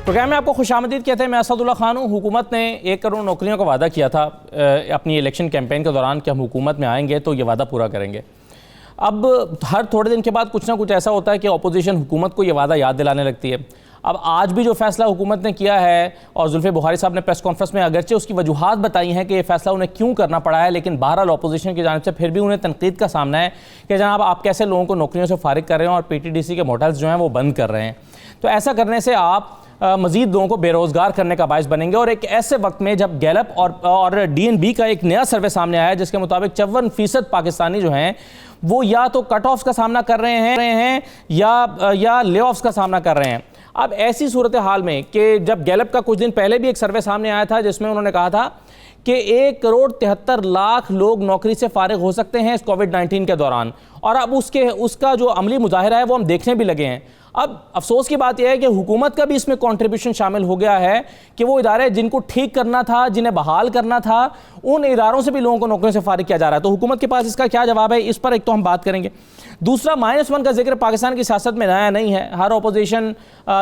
Programme में आपको खुशामदीद कहते हैं। मैं असदुल्ला खान हूँ। हुकूमत ने 1 करोड़ नौकरियों का वादा किया था अपनी इलेक्शन कैंपेन के दौरान कि हम हुकूमत में आएंगे तो ये वादा पूरा करेंगे। अब हर थोड़े दिन के बाद कुछ ना कुछ ऐसा होता है कि अपोजिशन हुकूमत को ये वादा याद दिलाने लगती है। अब आज भी जो फैसला हुकूमत ने किया है, और जुल्फे बुखारी साहब ने प्रेस कॉन्फ्रेंस में अगरचे उसकी वजूहात बताई हैं कि ये फैसला उन्हें क्यों करना पड़ा है, लेकिन बहरहाल अपोजिशन की जानिब से फिर भी उन्हें तनकीद का सामना है कि जनाब आप कैसे लोगों को नौकरियों से फारिग कर रहे हैं और PTDC के मोटल्स जो हैं वो बंद कर रहे हैं। तो ऐसा करने से आप मज़ीद लोगों को बेरोज़गार करने का बायस बनेंगे। और एक ऐसे वक्त में जब गैलप और DNB का एक नया सर्वे सामने आया है जिसके मुताबिक 54% पाकिस्तानी जो हैं वो या तो कट ऑफ्स का सामना कर रहे हैं या ले ऑफ्स का सामना कर रहे हैं। अब ऐसी सूरत हाल में कि जब गैलप का कुछ दिन पहले भी एक सर्वे सामने आया था जिसमें उन्होंने कहा था कि 1 करोड़ 73 लाख लोग नौकरी से फारिग हो सकते हैं इस कोविड-19 के दौरान, और अब उसका जो अमली मुजाहिरा है वो हम देखने भी लगे हैं। अब अफसोस की बात यह है कि हुकूमत का भी इसमें कंट्रीब्यूशन शामिल हो गया है कि वो इदारे जिनको ठीक करना था, जिन्हें बहाल करना था, उन इदारों से भी लोगों को नौकरियों से फारिग किया जा रहा है। तो हुकूमत के पास इसका क्या जवाब है, इस पर एक तो हम बात करेंगे। दूसरा, -1 का जिक्र पाकिस्तान की सियासत में नया नहीं है। हर अपोजिशन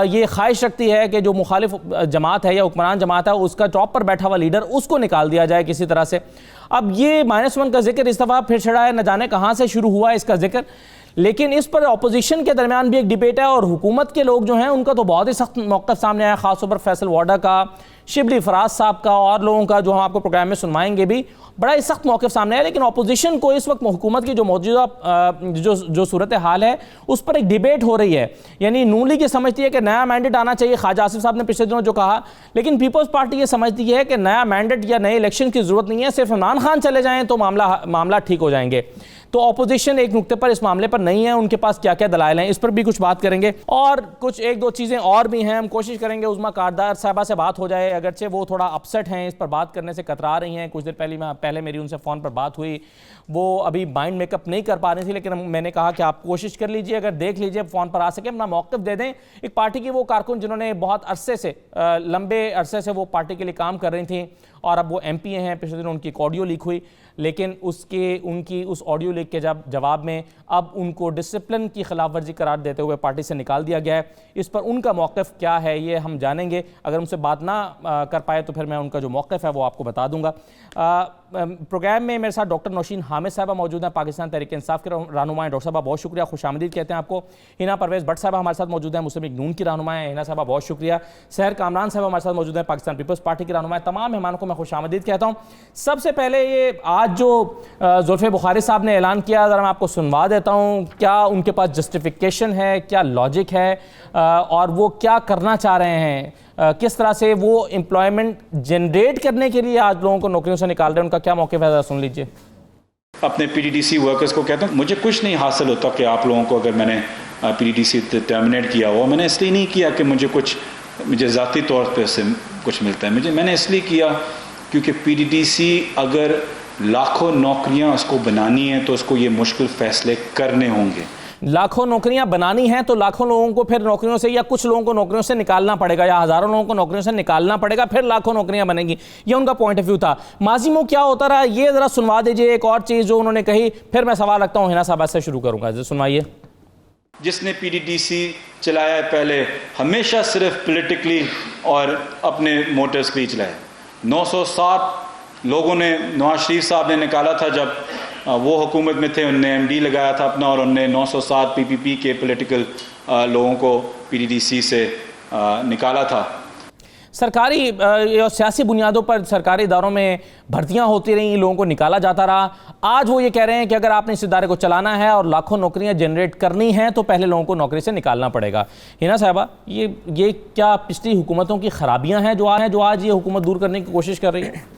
ये ख्वाहिश रखती है कि जो मुखालिफ जमात है या हुक्मरान जमात है उसका टॉप पर बैठा हुआ लीडर उसको निकाल दिया जाए किसी तरह से। अब ये -1 का जिक्र इस दफ़ा फिर छड़ा है, न जाने कहाँ से शुरू हुआ है इसका जिक्र, लेकिन इस पर अपोजिशन के दरमियान भी एक डिबेट है और हुकूमत के लोग जो हैं उनका तो बहुत ही सख्त मौक़िफ़ सामने आया, ख़ासतौर पर फैसल वाडा का, शिबली फराज साहब का और लोगों का जो हम आपको प्रोग्राम में सुनवाएंगे भी, बड़ा ही सख्त मौक़िफ़ सामने है। लेकिन अपोजिशन को इस वक्त हुकूमत की जो मौजूदा जो सूरत हाल है उस पर एक डिबेट हो रही है। यानी नून लीग ये समझती है कि नया मैंडेट आना चाहिए, ख्वाजा आसिफ साहब ने पिछले दिनों जो कहा, लेकिन पीपल्स पार्टी ये समझती है कि नया मैंडेट या नए इलेक्शन की ज़रूरत नहीं है, सिर्फ इमरान खान चले जाएँ तो मामला ठीक हो जाएंगे। तो अपोजिशन एक नुक्ते पर इस मामले पर नहीं है, उनके पास क्या क्या दलाइल हैं इस पर भी कुछ बात करेंगे। और कुछ 1-2 चीज़ें और भी हैं, हम कोशिश करेंगे उज़्मा कारदार साहबा से बात हो जाए, अगरचे वो थोड़ा अपसेट हैं, इस पर बात करने से कतरा रही हैं। कुछ देर पहले मेरी उनसे फ़ोन पर बात हुई, वो अभी माइंड मेकअप नहीं कर पा रही थी, लेकिन मैंने कहा कि आप कोशिश कर लीजिए, अगर देख लीजिए फ़ोन पर आ सके अपना मौक़िफ़ दे दें। एक पार्टी की वो कारकुन जिन्होंने बहुत अरसे से लंबे अरसे से वो पार्टी के लिए काम कर रही थी और अब वो MP हैं, पिछले दिन उनकी एक ऑडियो लीक हुई, लेकिन उनकी उस ऑडियो लीक के जवाब में अब उनको डिसिप्लिन की खिलाफ वर्जी करार देते हुए पार्टी से निकाल दिया गया है। इस पर उनका मौक़िफ़ क्या है ये हम जानेंगे। अगर उनसे बात ना कर पाए तो फिर मैं उनका जो मौक़िफ़ है वो आपको बता दूंगा। प्रोग्राम में मेरे साथ डॉक्टर नौशीन हामिद साहबा मौजूद हैं, पाकिस्तान तहरीक इंसाफ के रहनुमा हैं। डॉक्टर साहबा बहुत शुक्रिया, खुशामदीद कहते हैं आपको। हिना परवेज़ भट्ट साहबा हमारे साथ मौजूद हैं, मुस्लिम लीग नून की रहनुमा हैं। हिना साहबा बहुत शुक्रिया। सहर कामरान साहब हमारे साथ मौजूद हैं, पाकिस्तान पीपल्स पार्टी की रहनुमा हैं। तमाम मेहमानों को मैं खुशामदीद कहता हूँ। सबसे पहले ये आज जो जुल्फे बुखारी साहब ने ऐलान किया, ज़रा मैं आपको सुनवा देता हूँ, क्या उनके पास जस्टिफिकेशन है, क्या लॉजिक है और वो क्या करना चाह रहे हैं, किस तरह से वो एम्प्लॉयमेंट जनरेट करने के लिए आज लोगों को नौकरियों से निकाल रहे हैं, उनका क्या मौक़िफ़ है, ज़रा सुन लीजिए। अपने PTDC वर्कर्स को कहता हूँ, मुझे कुछ नहीं हासिल होता कि आप लोगों को, अगर मैंने PTDC टर्मिनेट किया हो, मैंने इसलिए नहीं किया कि मुझे ज़ाती तौर पर उससे कुछ मिलता है, मैंने इसलिए किया क्योंकि PTDC अगर लाखों नौकरियां उसको बनानी है तो उसको ये मुश्किल फैसले करने होंगे। लाखों नौकरियां बनानी हैं तो लाखों लोगों को फिर नौकरियों से, या कुछ लोगों को नौकरियों से निकालना पड़ेगा, या हज़ारों लोगों को नौकरियों से निकालना पड़ेगा, फिर लाखों नौकरियां बनेंगी। ये उनका पॉइंट ऑफ व्यू था। माजी में क्या होता रहा ये ज़रा सुनवा दीजिए। एक और चीज़ जो उन्होंने कही, फिर मैं सवाल रखता हूँ, हिना साहब से शुरू करूँगा, सुनवाइए। जिसने PTDC चलाया है पहले, हमेशा सिर्फ पोलिटिकली और अपने मोटिव्स के लिए चलाया। 907 लोगों ने नवाज शरीफ साहब ने निकाला था जब वो हुकूमत में थे, उनने MD लगाया था अपना और उनने 907 PPP के पॉलिटिकल लोगों को PTDC से निकाला था। सरकारी और सियासी बुनियादों पर सरकारी इदारों में भर्तियां होती रहीं, लोगों को निकाला जाता रहा। आज वो ये कह रहे हैं कि अगर आपने इस इदारे को चलाना है और लाखों नौकरियां जनरेट करनी हैं तो पहले लोगों को नौकरी से निकालना पड़ेगा। हिना साहबा, ये क्या पिछली हुकूमतों की खराबियां हैं जो आज ये हुकूमत दूर करने की कोशिश कर रही है?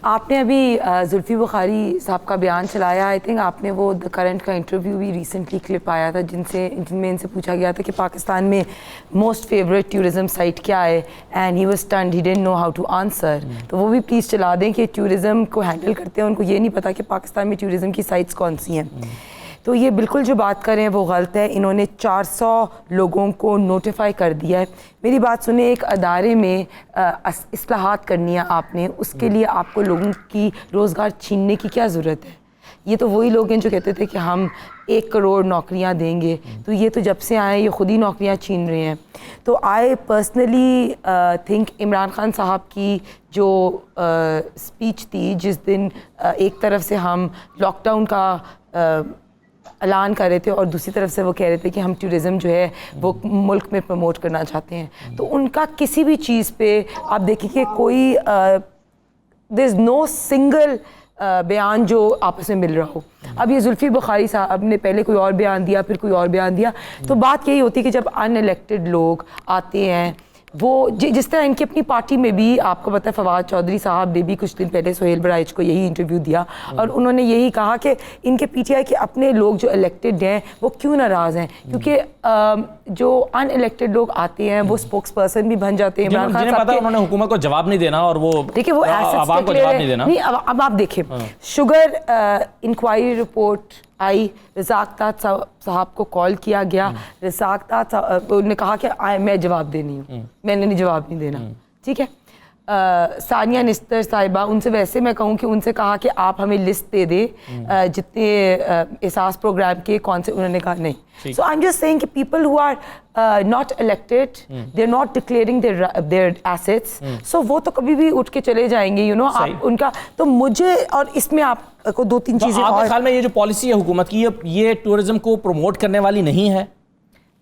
आपने अभी जुल्फी बुखारी साहब का बयान चलाया, आई थिंक आपने वो द करंट का इंटरव्यू भी रिसेंटली क्लिप आया था जिनमें इनसे पूछा गया था कि पाकिस्तान में मोस्ट फेवरेट टूरिज़म साइट क्या है, and he was stunned, he didn't know how to answer. तो वो भी प्लीज़ चला दें कि टूरिज़म को हैंडल करते हैं उनको ये नहीं पता कि पाकिस्तान में टूरिज़म की साइट्स कौन सी हैं। तो ये बिल्कुल जो बात कर रहे हैं वो गलत है। इन्होंने 400 लोगों को नोटिफाई कर दिया है। मेरी बात सुने, एक अदारे में इस्लाहात करनी है आपने, उसके लिए आपको लोगों की रोज़गार छीनने की क्या ज़रूरत है? ये तो वही लोग हैं जो कहते थे कि हम 1 करोड़ नौकरियां देंगे, तो ये तो जब से आए ये खुद ही नौकरियां छीन रहे हैं। तो I personally think Imran Khan साहब की जो स्पीच थी जिस दिन एक तरफ से हम लॉकडाउन का ऐलान कर रहे थे और दूसरी तरफ से वो कह रहे थे कि हम टूरिज़्म जो है वो मुल्क में प्रमोट करना चाहते हैं, तो उनका किसी भी चीज़ पे आप देखिए कोई देयर इज़ नो सिंगल बयान जो आपस में मिल रहा हो। अब ये जुल्फ़ी बुखारी साहब ने पहले कोई और बयान दिया, फिर कोई और बयान दिया, तो बात यही होती है कि जब अनइलेक्टेड लोग आते हैं वो जिस तरह इनकी अपनी पार्टी में भी आपको पता है फवाद चौधरी साहब ने भी कुछ दिन पहले सोहेल बराइच को यही इंटरव्यू दिया और उन्होंने यही कहा कि इनके पीटीआई के अपने लोग जो इलेक्टेड हैं वो क्यों नाराज़ हैं, क्योंकि जो अनइलेक्टेड लोग आते हैं वो स्पोक्स पर्सन भी बन जाते हैं। इमरान खान साहब उन्होंने हुकूमत को जवाब नहीं देना और वो देखिए वो आवाम को जवाब नहीं देना। नहीं, अब आप देखिए शुगर इंक्वायरी रिपोर्ट आई, रज़ाक ताज साहब को कॉल किया गया, रज़ाक ताज ने कहा कि मैं जवाब देनी हूँ, मैंने नहीं जवाब नहीं देना, ठीक है। सानिया निस्तर साहिबा, उनसे वैसे मैं कहूँ कि उनसे कहा कि आप हमें लिस्ट दे दे जितने एहसास प्रोग्राम के कौन से, उन्होंने कहा नहीं। So I am just saying कि people who are not elected they are not declaring their assets, so वो तो कभी भी उठ के चले जाएंगे, यू नो आप उनका। तो मुझे और इसमें आपको 2-3 चीज़ें आपके ख्याल में ये जो पॉलिसी है हुकूमत की ये टूरिज्म को प्रमोट करने वाली नहीं है?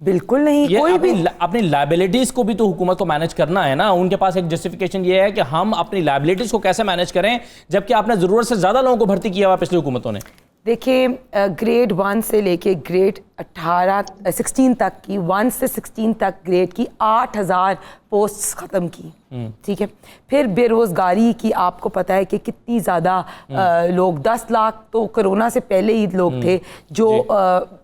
बिल्कुल नहीं। कोई भी अपनी लायबिलिटीज को भी तो हुकूमत को मैनेज करना है ना। उनके पास एक जस्टिफिकेशन ये है कि हम अपनी लायबिलिटीज को कैसे मैनेज करें, जबकि आपने जरूरत से ज्यादा लोगों को भर्ती किया हुआ पिछली हुकूमतों ने। देखिए ग्रेड 1 से लेके ग्रेड 16 तक की 1 से 16 तक ग्रेड की 8000 पोस्ट्स ख़त्म की, ठीक है। फिर बेरोज़गारी की आपको पता है कि कितनी ज़्यादा लोग 10 लाख तो कोरोना से पहले ही लोग थे जो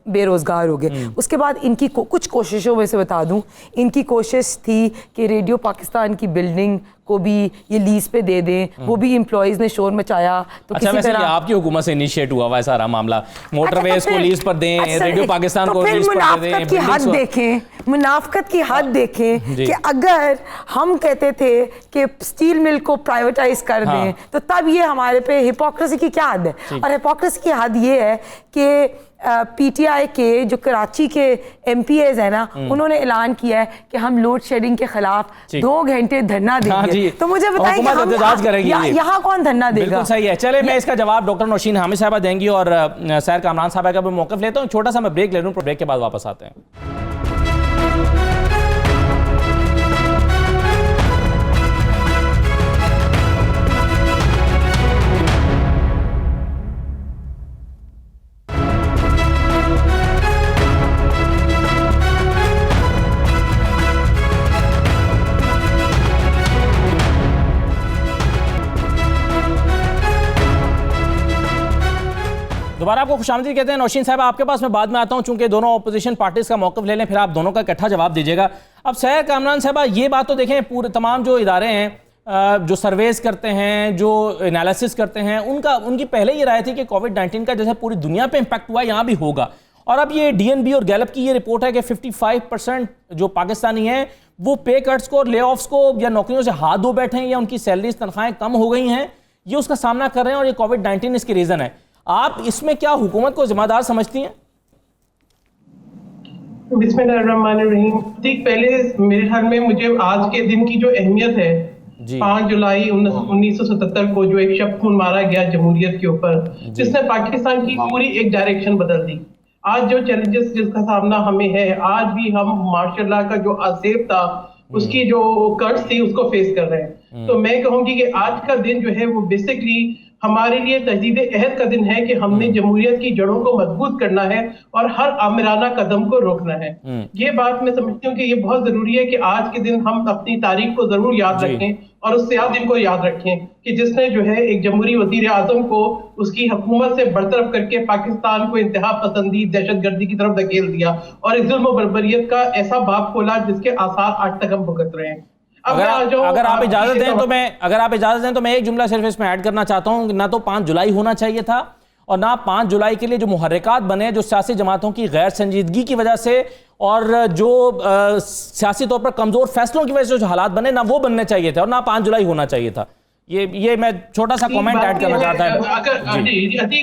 बेरोज़गार हो गए। उसके बाद इनकी कुछ कोशिशों में से बता दूं, इनकी कोशिश थी कि रेडियो पाकिस्तान की बिल्डिंग को भी ये लीज पे दे दें, वो भी एम्प्लॉइज ने शोर मचाया। तो अच्छा, वैसे ये आपकी हुकूमत से इनिशिएट हुआ हुआ है सारा मामला, मोटरवेज को लीज पर दें, रेडियो पाकिस्तान को लीज पर दे दें। की हद देखें, मुनाफकत की हद देखें कि अगर हम कहते थे कि स्टील मिल को प्राइवेटाइज कर दें तो तब ये हमारे पे हिपोक्रेसी की क्या हद है। और हिपोक्रेसी की हद ये है कि पीटीआई के जो कराची के एमपीएज है ना, उन्होंने ऐलान किया है कि हम लोड शेडिंग के खिलाफ 2 घंटे धरना देंगे। तो मुझे बताइए यहाँ कौन धरना देगा? बिल्कुल सही है। चले मैं इसका जवाब डॉक्टर नौशीन हामिद साहबा देंगी और सैर कामरान साहबा का भी मौक़िफ़ लेता हूँ। छोटा सा मैं ब्रेक ले लूँ, ब्रेक के बाद वापस आते हैं। दोबारा आपको खुशामदीद कहते हैं। नौशीन साहब आपके पास मैं बाद में आता हूं, चूंकि दोनों अपोजिशन पार्टीज का मौक़िफ़ ले लें, फिर आप दोनों का इकट्ठा जवाब दीजिएगा। अब सैर कामरान साहबा, ये बात तो देखें, पूरे तमाम जो इदारे हैं जो सर्वेस करते हैं, जो एनालिसिस करते हैं, उनकी पहले ये राय थी कि कोविड-19 का जैसे पूरी दुनिया पर इम्पैक्ट हुआ यहाँ भी होगा। और अब ये DNB और गैलप की ये रिपोर्ट है कि 55% जो पाकिस्तानी हैं वो पे कट्स को और ले ऑफ्स को या नौकरियों से हाथ धो बैठे हैं या उनकी सैलरीज तनख्वाहें कम हो गई हैं, ये उसका सामना कर रहे हैं और ये कोविड-19 इसकी रीज़न है। आप इसमें क्या हुकूमत को जिम्मेदार समझती हैं? बिस्मिल्लाहिर्रहमानिर्रहीम। ठीक, पहले मेरे ख्याल में मुझे आज के दिन की जो अहमियत है, 5 जुलाई 1977 को जो एक शख्स खून मारा गया जमहूरियत के ऊपर, जिसने पाकिस्तान की पूरी एक डायरेक्शन बदल दी। आज जो चैलेंजेस जिसका सामना हमें है, आज भी हम मार्शल लॉ का जो आसेब था उसकी जो कर्ज थी उसको फेस कर रहे हैं। तो मैं कहूंगी कि आज का दिन जो है वो बेसिकली हमारे लिए तजदीद अहद का दिन है कि हमने जमहूरियत की जड़ों को मजबूत करना है और हर आमिराना कदम को रोकना है। ये बात मैं समझती हूँ कि ये बहुत जरूरी है कि आज के दिन हम अपनी तारीख को जरूर याद रखें और उस सियासी दिन को याद रखें कि जिसने जो है एक जमहूरी वजीर आजम को उसकी हुकूमत से बरतरफ करके पाकिस्तान को इंतहा पसंदी, दहशतगर्दी की तरफ धकेल दिया और एक जुल्म बर्बरियत का ऐसा बाब खोला जिसके आसार आज तक हम भुगत रहे हैं। अगर आप इजाजत दें तो मैं एक जुमला सिर्फ इसमें ऐड करना चाहता हूं कि ना तो 5 जुलाई होना चाहिए था और ना 5 जुलाई के लिए जो मुहर्रिकात बने जो सियासी जमातों की गैर संजीदगी की वजह से और जो सियासी तौर पर कमजोर फैसलों की वजह से जो हालात बने, ना वो बनने चाहिए थे और ना 5 जुलाई होना चाहिए था। ये मैं छोटा सा कमेंट ऐड करना चाहता हूं।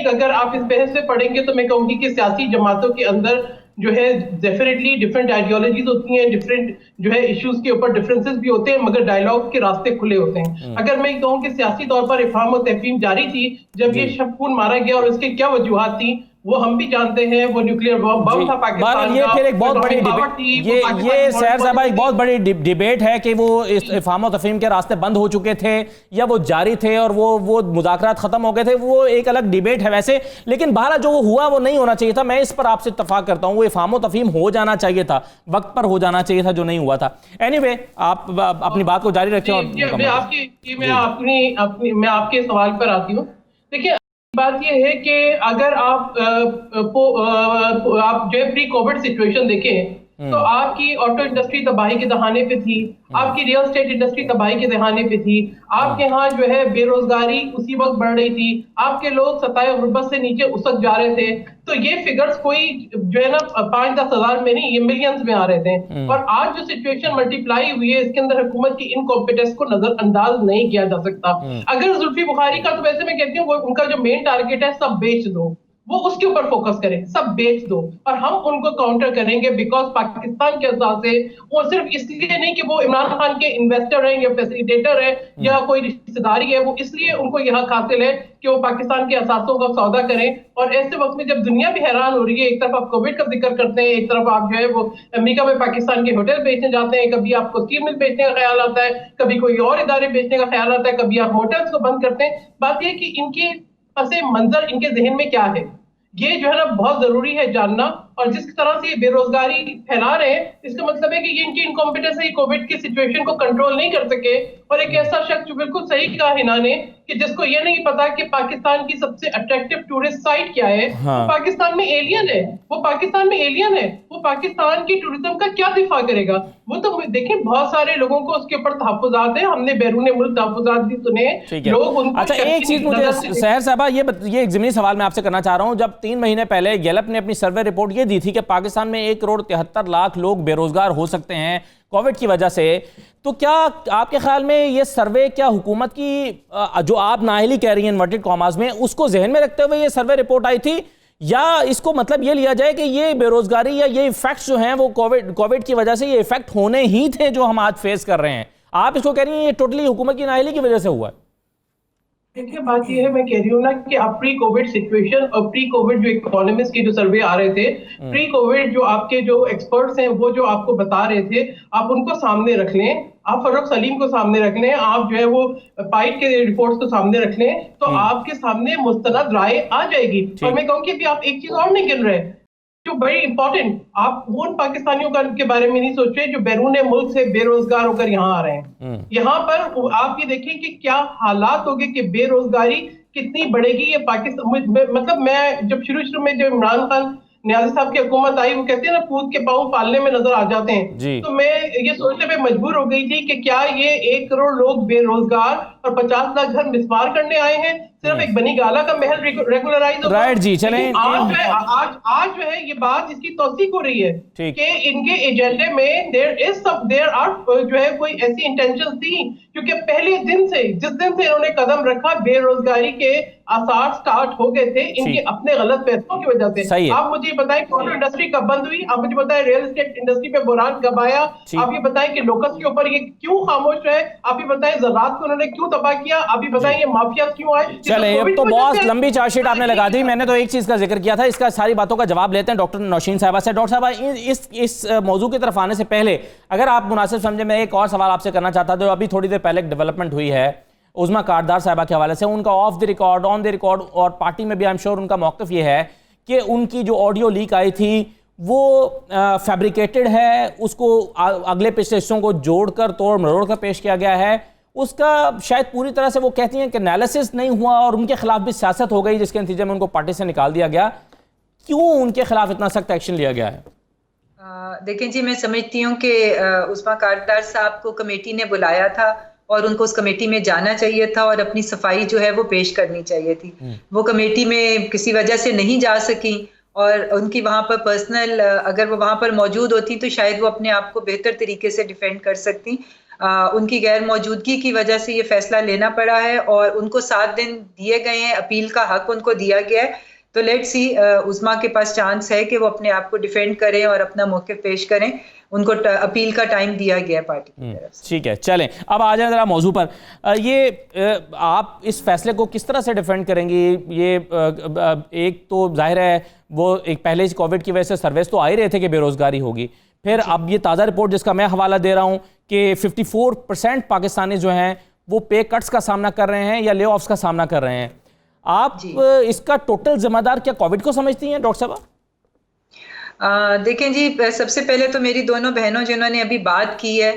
अगर आप इस बहस से पढ़ेंगे तो मैं कहूंगी कि सियासी जमातों के अंदर जो है डेफिनेटली डिफरेंट आइडियोलॉजीज होती हैं, डिफरेंट जो है इश्यूज के ऊपर डिफरेंसेस भी होते हैं, मगर डायलॉग के रास्ते खुले होते हैं। अगर मैं कहूं कि सियासी तौर पर इफहाम और तफहीम जारी थी जब ये शब खून मारा गया, और उसके क्या वजूहात थी वो हम भी जानते हैं। वो न्यूक्लियर बम था पाकिस्तान ये फिर एक बहुत बड़ी ये सैर साहब एक बहुत बड़ी डिबेट है कि वो इस इफहाम और तफहीम के रास्ते बंद हो चुके थे या वो जारी थे और वो मुज़ाकरात खत्म हो गए थे, वो एक अलग डिबेट है वैसे। लेकिन बहरहाल जो वो हुआ वो नहीं होना चाहिए था, मैं इस पर आपसे इत्तफाक करता हूं। वो इफहाम और तफहीम हो जाना चाहिए था, वक्त पर हो जाना चाहिए था, जो नहीं हुआ था। एनीवे, आप अपनी बात को जारी रखें। और मैं आपके सवाल पर आती हूँ। देखिए, बात यह है कि अगर आप जो है प्री कोविड सिचुएशन देखें तो आपकी ऑटो इंडस्ट्री तबाही के दहाने पे थी, आपकी रियल एस्टेट इंडस्ट्री तबाही के दहाने पे थी, आपके यहाँ जो है बेरोजगारी उसी वक्त बढ़ रही थी, आपके लोग सताए गुर्बत से नीचे उसक जा रहे थे। तो ये फिगर्स कोई जो है ना 5-10 हजार में नहीं, ये मिलियंस में आ रहे थे। और आज जो सिचुएशन मल्टीप्लाई हुई है, इसके अंदर हुकूमत की इनकॉम्पिटेंस को नजरअंदाज नहीं किया जा सकता। अगर जुल्फी बुखारी का, तो वैसे मैं कहती हूँ वो उनका जो मेन टारगेट है सब बेच दो, वो उसके ऊपर फोकस करें, सब बेच दो और हम उनको काउंटर करेंगे। बिकॉज पाकिस्तान के हिसाब से वो सिर्फ इसलिए नहीं कि वो इमरान खान के इन्वेस्टर हैं या फैसिलिटेटर है या कोई रिश्तेदारी है, वो इसलिए उनको यह हासिल है कि वो पाकिस्तान के असासों का सौदा करें। और ऐसे वक्त में जब दुनिया भी हैरान हो रही है, एक तरफ आप कोविड का जिक्र करते हैं, एक तरफ आप जो है वो अमेरिका में पाकिस्तान के होटल बेचने जाते हैं, कभी आपको स्टील मिल बेचने का ख्याल आता है, कभी कोई और इदारे बेचने का ख्याल आता है, कभी आप होटल्स को बंद करते हैं। बात यह कि इनके पसे मंजर, इनके जहन में क्या है, ये जो है ना बहुत जरूरी है जानना। और जिस तरह से ये बेरोजगारी फैला रहे हैं, इसका मतलब है कि ये इनकी इनकॉम्पिटेंस है, कोविड की सिचुएशन को कंट्रोल नहीं कर सके। और एक ऐसा शख्स जो बिल्कुल सही कहा हिना ने कि जिसको ये नहीं पता कि पाकिस्तान की सबसे अट्रैक्टिव टूरिस्ट साइट क्या है, वो पाकिस्तान में एलियन है, वो पाकिस्तान में एलियन है, वो पाकिस्तान की टूरिज्म का क्या दिफा करेगा? वो तो देखें, बहुत सारे लोगों को उसके ऊपर तहफ्फुज़ात है, हमने बैरून मुल्क तहफ्फुज़ात भी सुने लोग। अच्छा, एक चीज मुझे सहर साहबा ये एक ज़मीनी सवाल मैं आपसे करना चाह रहा हूं। जब 3 महीने पहले गैलप ने अपनी सर्वे रिपोर्ट ये दी थी कि पाकिस्तान में 1,73,00,000 लोग बेरोजगार हो सकते हैं कोविड की वजह से, तो क्या आपके ख्याल में ये सर्वे, क्या हुकूमत की जो आप नाअहली कह रही हैं इन्वर्टेड कॉमास में, उसको जहन में रखते हुए ये सर्वे रिपोर्ट आई थी, या इसको मतलब ये लिया जाए कि ये बेरोजगारी या ये इफेक्ट्स जो हैं वो कोविड की वजह से ये इफेक्ट होने ही थे जो हम आज फेस कर रहे हैं? आप इसको कह रही हैं ये टोटली हुकूमत की नाअहली की वजह से हुआ है? देखिए, बात ये है, मैं कह रही हूँ ना कि आप प्री कोविड सिचुएशन और प्री कोविड जो इकोनॉमिस्ट के जो सर्वे आ रहे थे, प्री कोविड जो आपके जो एक्सपर्ट्स हैं वो जो आपको बता रहे थे, आप उनको सामने रख लें, आप फर्रुख सलीम को सामने रख लें, आप जो है वो पाइट के रिपोर्ट्स को सामने रख लें, तो आपके सामने मुस्तनद राय आ जाएगी। और मैं कहूँ कि अभी आप एक चीज और नहीं गिन रहे जो बड़ी इंपॉर्टेंट, आप उन पाकिस्तानियों के बारे में नहीं सोच रहे जो बैरून मुल्क से बेरोजगार होकर यहाँ आ रहे हैं। यहाँ पर आप ये देखें कि क्या हालात होंगे कि बेरोजगारी कितनी बढ़ेगी। ये पाकिस्तान, मतलब मैं जब शुरू में जब इमरान खान न्याजी साहब की हुकूमत आई, वो कहते हैं ना पूत के पाँव पालने में नजर आ जाते हैं, तो मैं ये सोचने पे मजबूर हो गई थी कि क्या ये 1 करोड़ लोग बेरोजगार और 50 लाख घर मिसमार करने आए हैं, सिर्फ एक बनी गाला का महल रेगुलराइज होगा। राइट जी, चलें। आज जो है ये बात इसकी तौसीक हो रही है कि इनके एजेंडे में देयर आर जो है कोई ऐसी इंटेंशन थी, क्योंकि पहले दिन से, जिस दिन से इन्होंने कदम रखा, बेरोजगारी के आसार स्टार्ट हो गए थे इनके अपने गलत फैसलों की वजह से। आप मुझे बताएं ऑटो इंडस्ट्री कब बंद हुई, आप मुझे बताएं रियल एस्टेट इंडस्ट्री पे बुरान कब आया, आप ये बताएं कि लोकस के ऊपर ये क्यों खामोश रहे, आप ये बताएं ज़राअत को उन्होंने क्यों तबाह किया, आप ये बताएं ये माफिया क्यों आए। चले, अब तो बहुत लंबी चार्जशीट आपने लगा दी। मैंने तो एक चीज का जिक्र किया था, इसका सारी बातों का जवाब लेते हैं डॉक्टर नौशीन साहबा से। डॉक्टर साहबा, इस मौजू की तरफ आने से पहले अगर आप मुनासिब समझे, मैं एक और सवाल आपसे करना चाहता था। अभी थोड़ी देर पहले डेवलपमेंट हुई है उज़मा कारदार साहबा के हवाले से, उनका of the record, on the record, और पार्टी में भी आई एम श्योर उनका मौक़िफ़ ये है कि उनकी जो ऑडियो लीक आई थी वो फैब्रिकेटेड है, उसको अगले पिछले हिस्सों को जोड़कर तोड़ मरोड़ कर पेश किया गया है, उसका शायद पूरी तरह से वो कहती हैं कि एनालिसिस नहीं हुआ और उनके खिलाफ भी सियासत हो गई, जिसके नतीजे में उनको पार्टी से निकाल दिया गया। क्यों उनके खिलाफ इतना सख्त एक्शन लिया गया है? देखें जी, मैं समझती हूँ कि उस्मा कारदार साहब को कमेटी ने बुलाया था और उनको उस कमेटी में जाना चाहिए था और अपनी सफाई जो है वो पेश करनी चाहिए थी। वो कमेटी में किसी वजह से नहीं जा सकी और उनकी वहाँ पर पर्सनल, अगर वो वहाँ पर मौजूद होती तो शायद वो अपने आप को बेहतर तरीके से डिफेंड कर सकती। उनकी गैर मौजूदगी की वजह से ये फैसला लेना पड़ा है और उनको 7 दिन दिए गए हैं, अपील का हक उनको दिया गया है। तो लेट्स सी, उस्मा के पास चांस है कि वो अपने आप को डिफेंड करें और अपना मौक़िफ़ पेश करें। उनको अपील का टाइम दिया गया पार्टी की तरफ से। ठीक है, चलें अब आ जाए ज़रा मौजू पर। आप इस फैसले को किस तरह से डिफेंड करेंगी? ये एक तो जाहिर है वो एक पहले कोविड की वजह से सर्वेस तो आ ही रहे थे कि बेरोज़गारी होगी, फिर अब ये ताज़ा रिपोर्ट जिसका मैं हवाला दे रहा हूँ कि 54% पाकिस्तानी जो हैं वो पे कट्स का सामना कर रहे हैं या ले ऑफ्स का सामना कर रहे हैं। आप इसका टोटल जिम्मेदार क्या कोविड को समझती हैं डॉक्टर साहब? देखें जी, सबसे पहले तो मेरी दोनों बहनों जिन्होंने अभी बात की है,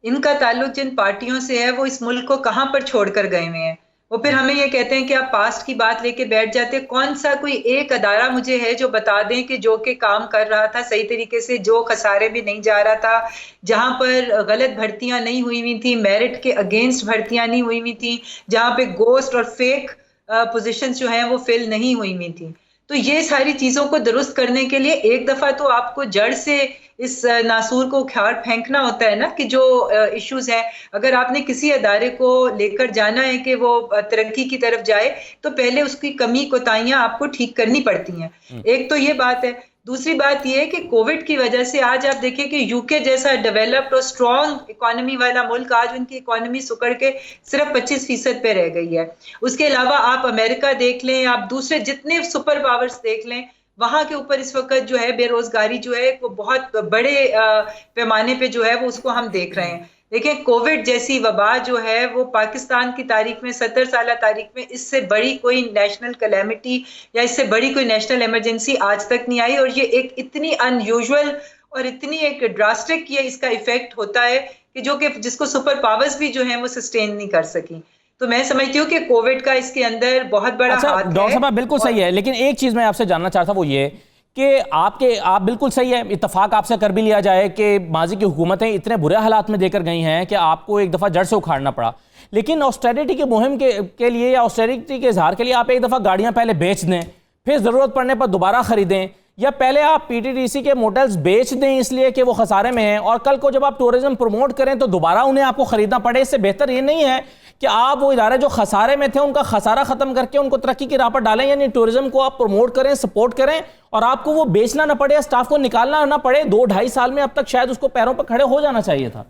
इनका ताल्लुक जिन पार्टियों से है वो इस मुल्क को कहाँ पर छोड़कर गए हुए हैं। वो फिर हमें ये कहते हैं कि आप पास्ट की बात लेके बैठ जाते हैं। कौन सा कोई एक अदारा मुझे है जो बता दें कि जो कि काम कर रहा था सही तरीके से, जो खसारे में नहीं जा रहा था, जहां पर गलत भर्तियां नहीं हुई हुई थी, मेरिट के अगेंस्ट भर्तियां नहीं हुई हुई थी, जहां पे गोस्ट और फेक पोजीशंस जो हैं वो फिल नहीं हुई हुई थी। तो ये सारी चीजों को दुरुस्त करने के लिए एक दफा तो आपको जड़ से इस नासूर को उखाड़ फेंकना होता है ना, कि जो इश्यूज हैं, अगर आपने किसी अदारे को लेकर जाना है कि वो तरक्की की तरफ जाए तो पहले उसकी कमी कोताहियां आपको ठीक करनी पड़ती हैं। एक तो ये बात है। दूसरी बात यह है कि कोविड की वजह से आज आप देखें कि यूके जैसा डेवलप्ड और स्ट्रॉन्ग इकोनॉमी वाला मुल्क, आज उनकी इकोनॉमी सुकड़ के सिर्फ 25% पे रह गई है। उसके अलावा आप अमेरिका देख लें, आप दूसरे जितने सुपर पावर्स देख लें, वहां के ऊपर इस वक्त जो है बेरोजगारी जो है वो बहुत बड़े पैमाने पे जो है वो उसको हम देख रहे हैं। देखिए, कोविड जैसी वबा जो है वो पाकिस्तान की तारीख में 70 साल तारीख में इससे बड़ी कोई नेशनल कैलेमिटी या इससे बड़ी कोई नेशनल इमरजेंसी आज तक नहीं आई। और ये एक इतनी अनयूजुअल और इतनी एक ड्रास्टिक ये इसका इफेक्ट होता है कि जो कि जिसको सुपर पावर्स भी जो हैं वो सस्टेन नहीं कर सकी। तो मैं समझती हूँ कि कोविड का इसके अंदर बहुत बड़ा हाथ है। डॉक्टर साहब बिल्कुल सही है, लेकिन एक चीज मैं आपसे जानना चाहता वो ये कि आप बिल्कुल सही है, इत्तेफाक आपसे कर भी लिया जाए कि माजी की हुकूमतें इतने बुरे हालात में देकर गई हैं कि आपको एक दफ़ा जड़ से उखाड़ना पड़ा, लेकिन ऑस्टेरिटी की मुहिम के लिए या ऑस्टेरिटी के इजहार के लिए आप एक दफ़ा गाड़ियां पहले बेच दें, फिर ज़रूरत पड़ने पर दोबारा ख़रीदें, या पहले आप पीटीडीसी के मोटर्स बेच दें इसलिए कि वो खसारे में हैं और कल को जब आप टूरिज्म प्रमोट करें तो दोबारा उन्हें आपको ख़रीदना पड़े। इससे बेहतर ये नहीं है कि आप वो इदारे जो खसारे में थे उनका खसारा ख़त्म करके उनको तरक्की की राह पर डालें, यानी टूरिज्म को आप प्रमोट करें, सपोर्ट करें और आपको वो बेचना ना पड़े, स्टाफ को निकालना ना पड़े। 2-2.5 साल में अब तक शायद उसको पैरों पर खड़े हो जाना चाहिए था।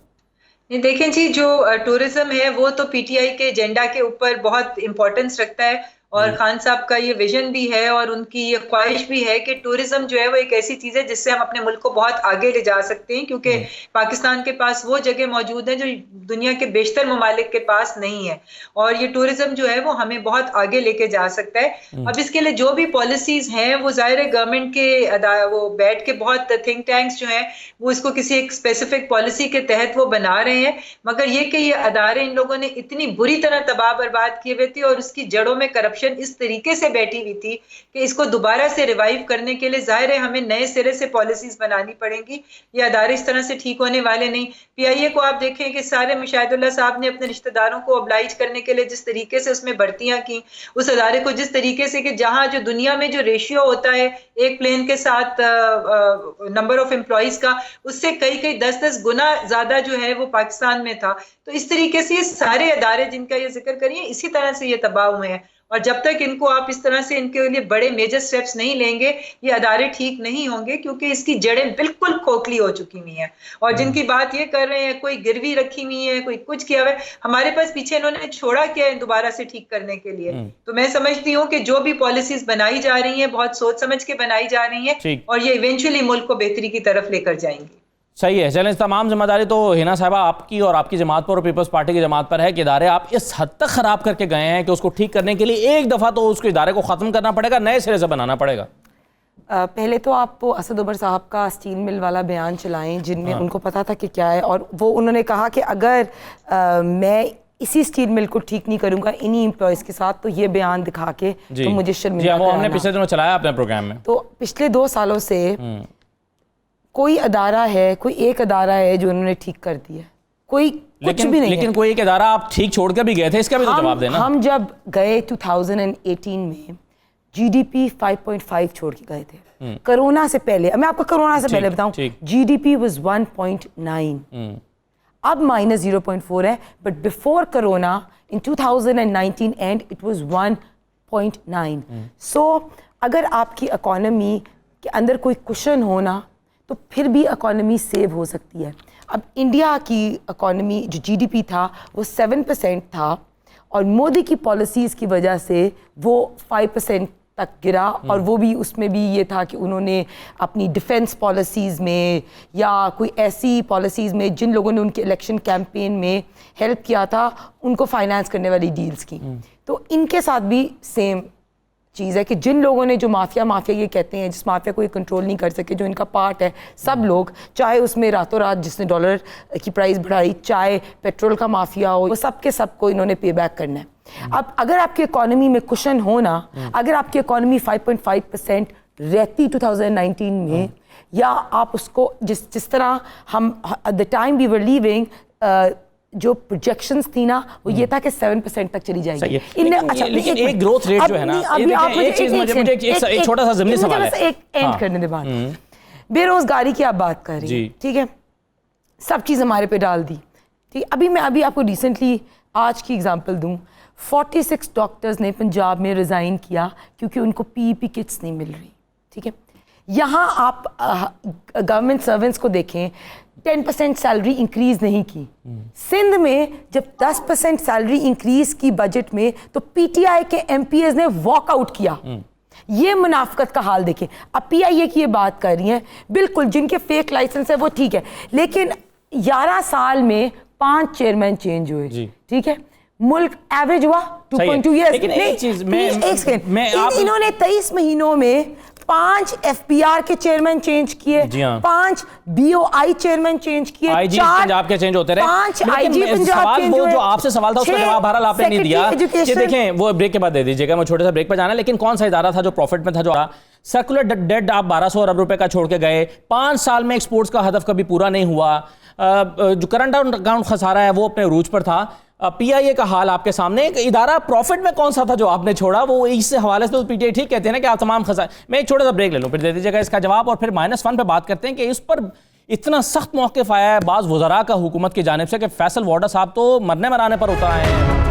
देखें जी, जो टूरिज्म है वो तो पीटीआई के एजेंडा के ऊपर बहुत इंपॉर्टेंस रखता है और खान साहब का ये विजन भी है और उनकी ये ख्वाहिश भी है कि टूरिज्म जो है वो एक ऐसी चीज़ है जिससे हम अपने मुल्क को बहुत आगे ले जा सकते हैं, क्योंकि पाकिस्तान के पास वो जगह मौजूद है जो दुनिया के बेशतर ममालिक के पास नहीं है और ये टूरिज्म जो है वो हमें बहुत आगे लेके जा सकता है। अब इसके लिए जो भी पॉलिसीज हैं वो ज़ाहिर है गवर्नमेंट के वो बैठ के बहुत थिंक टैंक्स जो हैं वो इसको किसी एक स्पेसिफिक पॉलिसी के तहत वो बना रहे हैं, मगर ये कि ये अदारे इन लोगों ने इतनी बुरी तरह तबाह बर्बाद किए हुए थे और उसकी जड़ों में करप्शन इस तरीके से बैठी हुई थी कि इसको दोबारा से रिवाइव करने के लिए जाहिर है हमें नए सिरे से पॉलिसीज बनानी पड़ेंगी। ये अदारे इस तरह से ठीक होने वाले नहीं। पीआईए को आप देखें कि सारे मुशाहिदुल्लाह साहब ने अपने रिश्तेदारों को ऑब्लाइज करने के लिए जिस तरीके से उसमें भर्तियां की, उस अदारे को जिस तरीके से कि जहां जो दुनिया में जो रेशियो होता है एक प्लेन के साथ नंबर ऑफ एम्प्लॉइज का, उससे कई 10-10 गुना ज्यादा जो है वो पाकिस्तान में था। तो इस तरीके से ये सारे अदारे जिनका ये जिक्र करिए इसी तरह से ये तबाह हुए हैं और जब तक इनको आप इस तरह से इनके लिए बड़े मेजर स्टेप्स नहीं लेंगे ये अदारे ठीक नहीं होंगे, क्योंकि इसकी जड़ें बिल्कुल खोखली हो चुकी हुई हैं। और जिनकी बात ये कर रहे हैं कोई गिरवी रखी हुई है, कोई कुछ किया हुआ है, हमारे पास पीछे इन्होंने छोड़ा क्या है दोबारा से ठीक करने के लिए। तो मैं समझती हूँ कि जो भी पॉलिसीज बनाई जा रही हैं बहुत सोच समझ के बनाई जा रही हैं और ये इवेंचुअली मुल्क को बेहतरी की तरफ लेकर जाएंगी। सही है, चलें, तमाम जिम्मेदारी तो हिना साहबा आपकी और आपकी जमात पर और पीपल्स पार्टी की जमात पर है कि इदारे आप इस हद तक ख़राब करके गए हैं कि उसको ठीक करने के लिए एक दफ़ा तो उसको इदारे को ख़त्म करना पड़ेगा, नए सिरे से बनाना पड़ेगा। पहले तो आप वो असद उमर साहब का स्टील मिल वाला बयान चलाएं जिनमें उनको पता था कि क्या है, और वो उन्होंने कहा कि अगर मैं इसी स्टील मिल को ठीक नहीं करूंगा इन्हीं एम्प्लॉयज़ के साथ तो ये बयान दिखा के तो मुझे शर्मिंदा वो हमने पिछले दिनों चलाया अपने प्रोग्राम में। तो पिछले 2 सालों से कोई अदारा है, कोई एक अदारा है जो उन्होंने ठीक कर दिया, कोई कुछ भी नहीं। लेकिन कोई एक अदारा आप ठीक छोड़ कर भी गए थे, इसका भी तो जवाब देना। हम जब गए 2018 में जीडीपी 5.5 छोड़ के गए थे। कोरोना से पहले, मैं आपको कोरोना से पहले बताऊं, जीडीपी वाज 1.9। अब -0.4 है, but before corona in 2019 and it was 1.9। सो अगर आपकी इकोनॉमी के अंदर कोई कुशन होना तो फिर भी इकोनॉमी सेव हो सकती है। अब इंडिया की इकोनॉमी जो जीडीपी था वो 7% था और मोदी की पॉलिसीज़ की वजह से वो 5% तक गिरा, और वो भी उसमें भी ये था कि उन्होंने अपनी डिफेंस पॉलिसीज़ में या कोई ऐसी पॉलिसीज़ में जिन लोगों ने उनके इलेक्शन कैंपेन में हेल्प किया था उनको फाइनेंस करने वाली डील्स की। तो इनके साथ भी सेम चीज़ है कि जिन लोगों ने जो माफिया ये कहते हैं, जिस माफिया को ये कंट्रोल नहीं कर सके, जो इनका पार्ट है, सब लोग, चाहे उसमें रातों रात जिसने डॉलर की प्राइस बढ़ाई, चाहे पेट्रोल का माफिया हो, वो सब के सब को इन्होंने पे बैक करना है। अब अगर आपकी इकोनॉमी में कुशन होना, अगर आपकी इकोनॉमी 5.5% रहती 2019 में, या आप उसको जिस तरह हम at the time we were leaving जो प्रोजेक्शंस थी ना वो ये था कि 7% तक चली जाएगी। लेकिन एक ग्रोथ रेट जो है ना, एक चीज मुझे एक छोटा सा ज़मीनी सवाल है, एक एंड करने दे बात। बेरोजगारी की आप बात कर रही हैं, ठीक है, सब चीज़ हमारे पे डाल दी, ठीक। अभी आपको रिसेंटली आज की एग्जांपल दूं, 46 डॉक्टर्स ने पंजाब में रिज़ाइन किया क्योंकि उनको पीईपी किट्स नहीं मिल रही, ठीक है। यहाँ आप गवर्नमेंट सर्वेंट्स को देखें, 10% सैलरी इंक्रीज नहीं की। सिंध में जब 10% सैलरी इंक्रीज की बजट में, तो पीटीआई के एमपीएस ने वॉकआउट किया। ये मुनाफकत का हाल देखें। अब पीआईए की ये बात कर रही हैं, बिल्कुल जिनके फेक लाइसेंस है वो ठीक है, लेकिन 11 साल में 5 चेयरमैन चेंज हुए, ठीक है। मुल्क एवरेज हुआ 2.2 ईयर्स। इन्होंने 23 महीनों में 5 एफबीआर के चेयरमैन चेंज किए, 5 बीओआई चेयरमैन चेंज किए, आईजी पंजाब के चेंज होते रहे, 5 आईजी पंजाब चेंज हुए। जो आपसे सवाल था उसका जवाब बहरहाल आपने नहीं दिया। ये देखें, वो ब्रेक के बाद दे दीजिएगा, मैं छोटे सा ब्रेक पर जाना है। लेकिन कौन सा इदारा था जो प्रॉफिट में था, जो सर्कुलर डेट आप 1200 अरब रुपए का छोड़ के गए, 5 साल में एक्सपोर्ट्स का हदफ कभी पूरा नहीं हुआ, जो करंट अकाउंट खसारा है वो अपने अरूज पर था। पीआईए का हाल आपके सामने, एक इदारा प्रॉफिट में कौन सा था जो आपने छोड़ा, वो इस हवाले से तो पीटीआई ठीक कहते हैं ना कि आप तमाम खसा। मैं एक छोटा सा ब्रेक ले लूँ, फिर दे दीजिएगा इसका जवाब, और फिर -1 पे बात करते हैं कि इस पर इतना सख्त मौक़िफ़ आया है बाज़ वज़रा का हुकूमत की जानिब से कि फैसल वाडा साहब तो मरने मराने पर उतर आए हैं।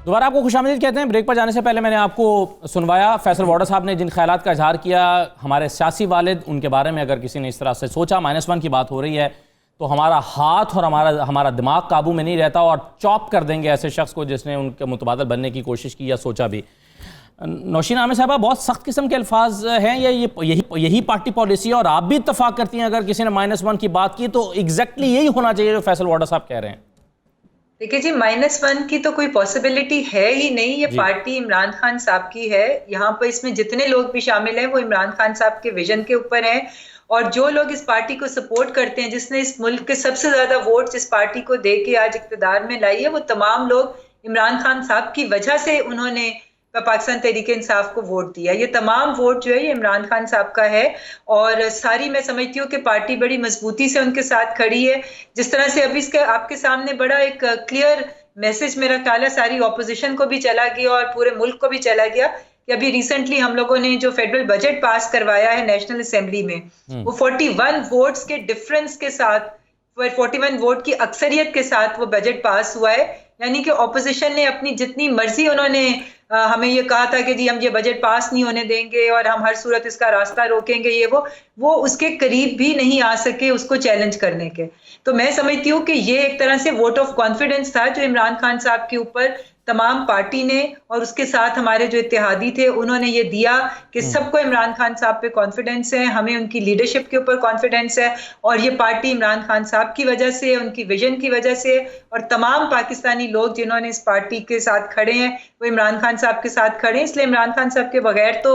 दोबारा आपको खुशामदीद कहते हैं। ब्रेक पर जाने से पहले मैंने आपको सुनवाया फैसल वाडा साहब ने जिन ख्यालात का इजहार किया, हमारे सियासी वालिद, उनके बारे में अगर किसी ने इस तरह से सोचा, -1 की बात हो रही है तो हमारा हाथ और हमारा दिमाग काबू में नहीं रहता और चॉप कर देंगे ऐसे शख्स को जिसने उनके मुतबादल बनने की कोशिश की या सोचा भी। नौशीन आमिर साहबा, बहुत सख्त किस्म के अल्फाज हैं, यही पार्टी पॉलिसी है और आप भी इत्तफाक करती हैं अगर किसी ने -1 की बात की तो एग्जैक्टली यही होना चाहिए जो फैसल वाडा साहब कह रहे हैं। देखिए जी, -1 की तो कोई पॉसिबिलिटी है ही नहीं। ये पार्टी इमरान खान साहब की है। यहाँ पर इसमें जितने लोग भी शामिल हैं वो इमरान खान साहब के विजन के ऊपर हैं, और जो लोग इस पार्टी को सपोर्ट करते हैं, जिसने इस मुल्क के सबसे ज्यादा वोट इस पार्टी को दे के आज इक़्तिदार में लाई है, वो तमाम लोग इमरान खान साहब की वजह से उन्होंने पाकिस्तान तहरीक इंसाफ को वोट दिया। ये तमाम वोट जो है ये इमरान खान साहब का है, और सारी मैं समझती हूँ कि पार्टी बड़ी मजबूती से उनके साथ खड़ी है। जिस तरह से अभी इसके आपके सामने बड़ा एक क्लियर मैसेज मेरा ख्याल है सारी ऑपोजिशन को भी चला गया और पूरे मुल्क को भी चला गया कि अभी रिसेंटली हम लोगों ने जो फेडरल बजट पास करवाया है नेशनल असेंबली में, वो 41 वोट्स के डिफरेंस के साथ, 41 वोट की अक्सरियत के साथ वो बजट पास हुआ है। यानी कि ऑपोजिशन ने अपनी जितनी मर्जी, उन्होंने हमें ये कहा था कि जी हम ये बजट पास नहीं होने देंगे और हम हर सूरत इसका रास्ता रोकेंगे, ये वो उसके करीब भी नहीं आ सके उसको चैलेंज करने के। तो मैं समझती हूँ कि ये एक तरह से वोट ऑफ कॉन्फिडेंस था जो इमरान खान साहब के ऊपर तमाम पार्टी ने और उसके साथ हमारे जो इत्तेहादी थे उन्होंने ये दिया कि सबको इमरान खान साहब पे कॉन्फिडेंस है, हमें उनकी लीडरशिप के ऊपर कॉन्फिडेंस है, और ये पार्टी इमरान खान साहब की वजह से, उनकी विजन की वजह से, और तमाम पाकिस्तानी लोग जिन्होंने इस पार्टी के साथ खड़े हैं वो इमरान खान साहब के साथ खड़े हैं। इसलिए इमरान खान साहब के बगैर तो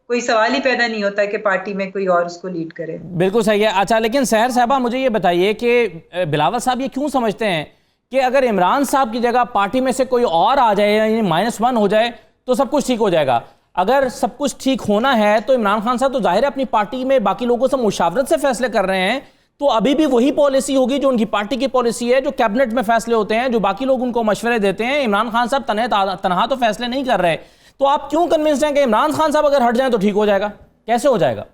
कोई सवाल ही पैदा नहीं होता कि पार्टी में कोई और उसको लीड करे। बिल्कुल सही है। अच्छा, लेकिन सहर साहबा मुझे ये बताइए कि बिलावल साहब ये क्यों समझते हैं कि अगर इमरान साहब की जगह पार्टी में से कोई और आ जाए, यानी -1 हो जाए तो सब कुछ ठीक हो जाएगा। अगर सब कुछ ठीक होना है तो इमरान खान साहब तो जाहिर है अपनी पार्टी में बाकी लोगों से मुशावरत से फैसले कर रहे हैं, तो अभी भी वही पॉलिसी होगी जो उनकी पार्टी की पॉलिसी है, जो कैबिनेट में फैसले होते हैं, जो बाकी लोग उनको मशवरे देते हैं। इमरान खान साहब तनहा तो फैसले नहीं कर रहे, तो आप क्यों कन्विंस्ड हैं कि इमरान खान साहब अगर हट जाएं तो ठीक हो जाएगा? कैसे हो जाएगा?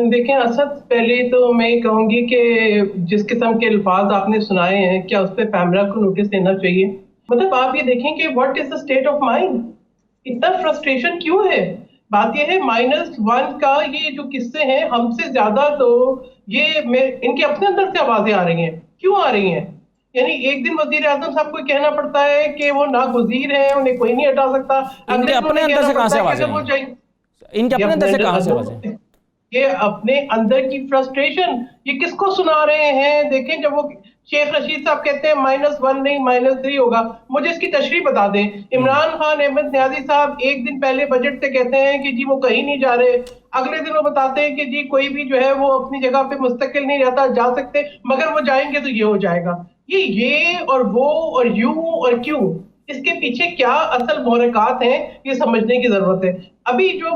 देखें असद, पहले तो मैं कहूंगी कि जिस किस्म के अल्फाज आपने सुनाए हैं, क्या उस पर पैमरा को नोटिस देना चाहिए? मतलब आप ये देखें कि what is the state of mind, इतना फ्रस्ट्रेशन क्यों है? बात यह है -1 का ये जो किस्से हैं, हमसे ज्यादा तो ये इनके अपने अंदर से आवाजें आ रही हैं। क्यों आ रही हैं? यानी एक दिन वजीर आजम साहब को कहना पड़ता है कि वो नागुज़ीर हैं, उन्हें कोई नहीं हटा सकता। इनके अपने अंदर से कहां से आवाजें? इनके अपने अंदर से कहां से आवाजें? ये अपने अंदर की फ्रस्ट्रेशन ये किसको सुना रहे हैं? देखें, जब वो शेख रशीद साहब कहते हैं -1 नहीं -3 होगा, मुझे इसकी तशरीह बता दें। इमरान खान अहमद न्याजी साहब एक दिन पहले बजट से कहते हैं कि जी वो कहीं नहीं जा रहे, अगले दिन वो बताते हैं कि जी कोई भी जो है वो अपनी जगह पे मुस्तकिल नहीं रहता, जा सकते, मगर वो जाएंगे तो ये हो जाएगा। ये और वो और यूं और क्यों, इसके पीछे क्या असल मुहरकात हैं, ये समझने की जरूरत है। अभी जो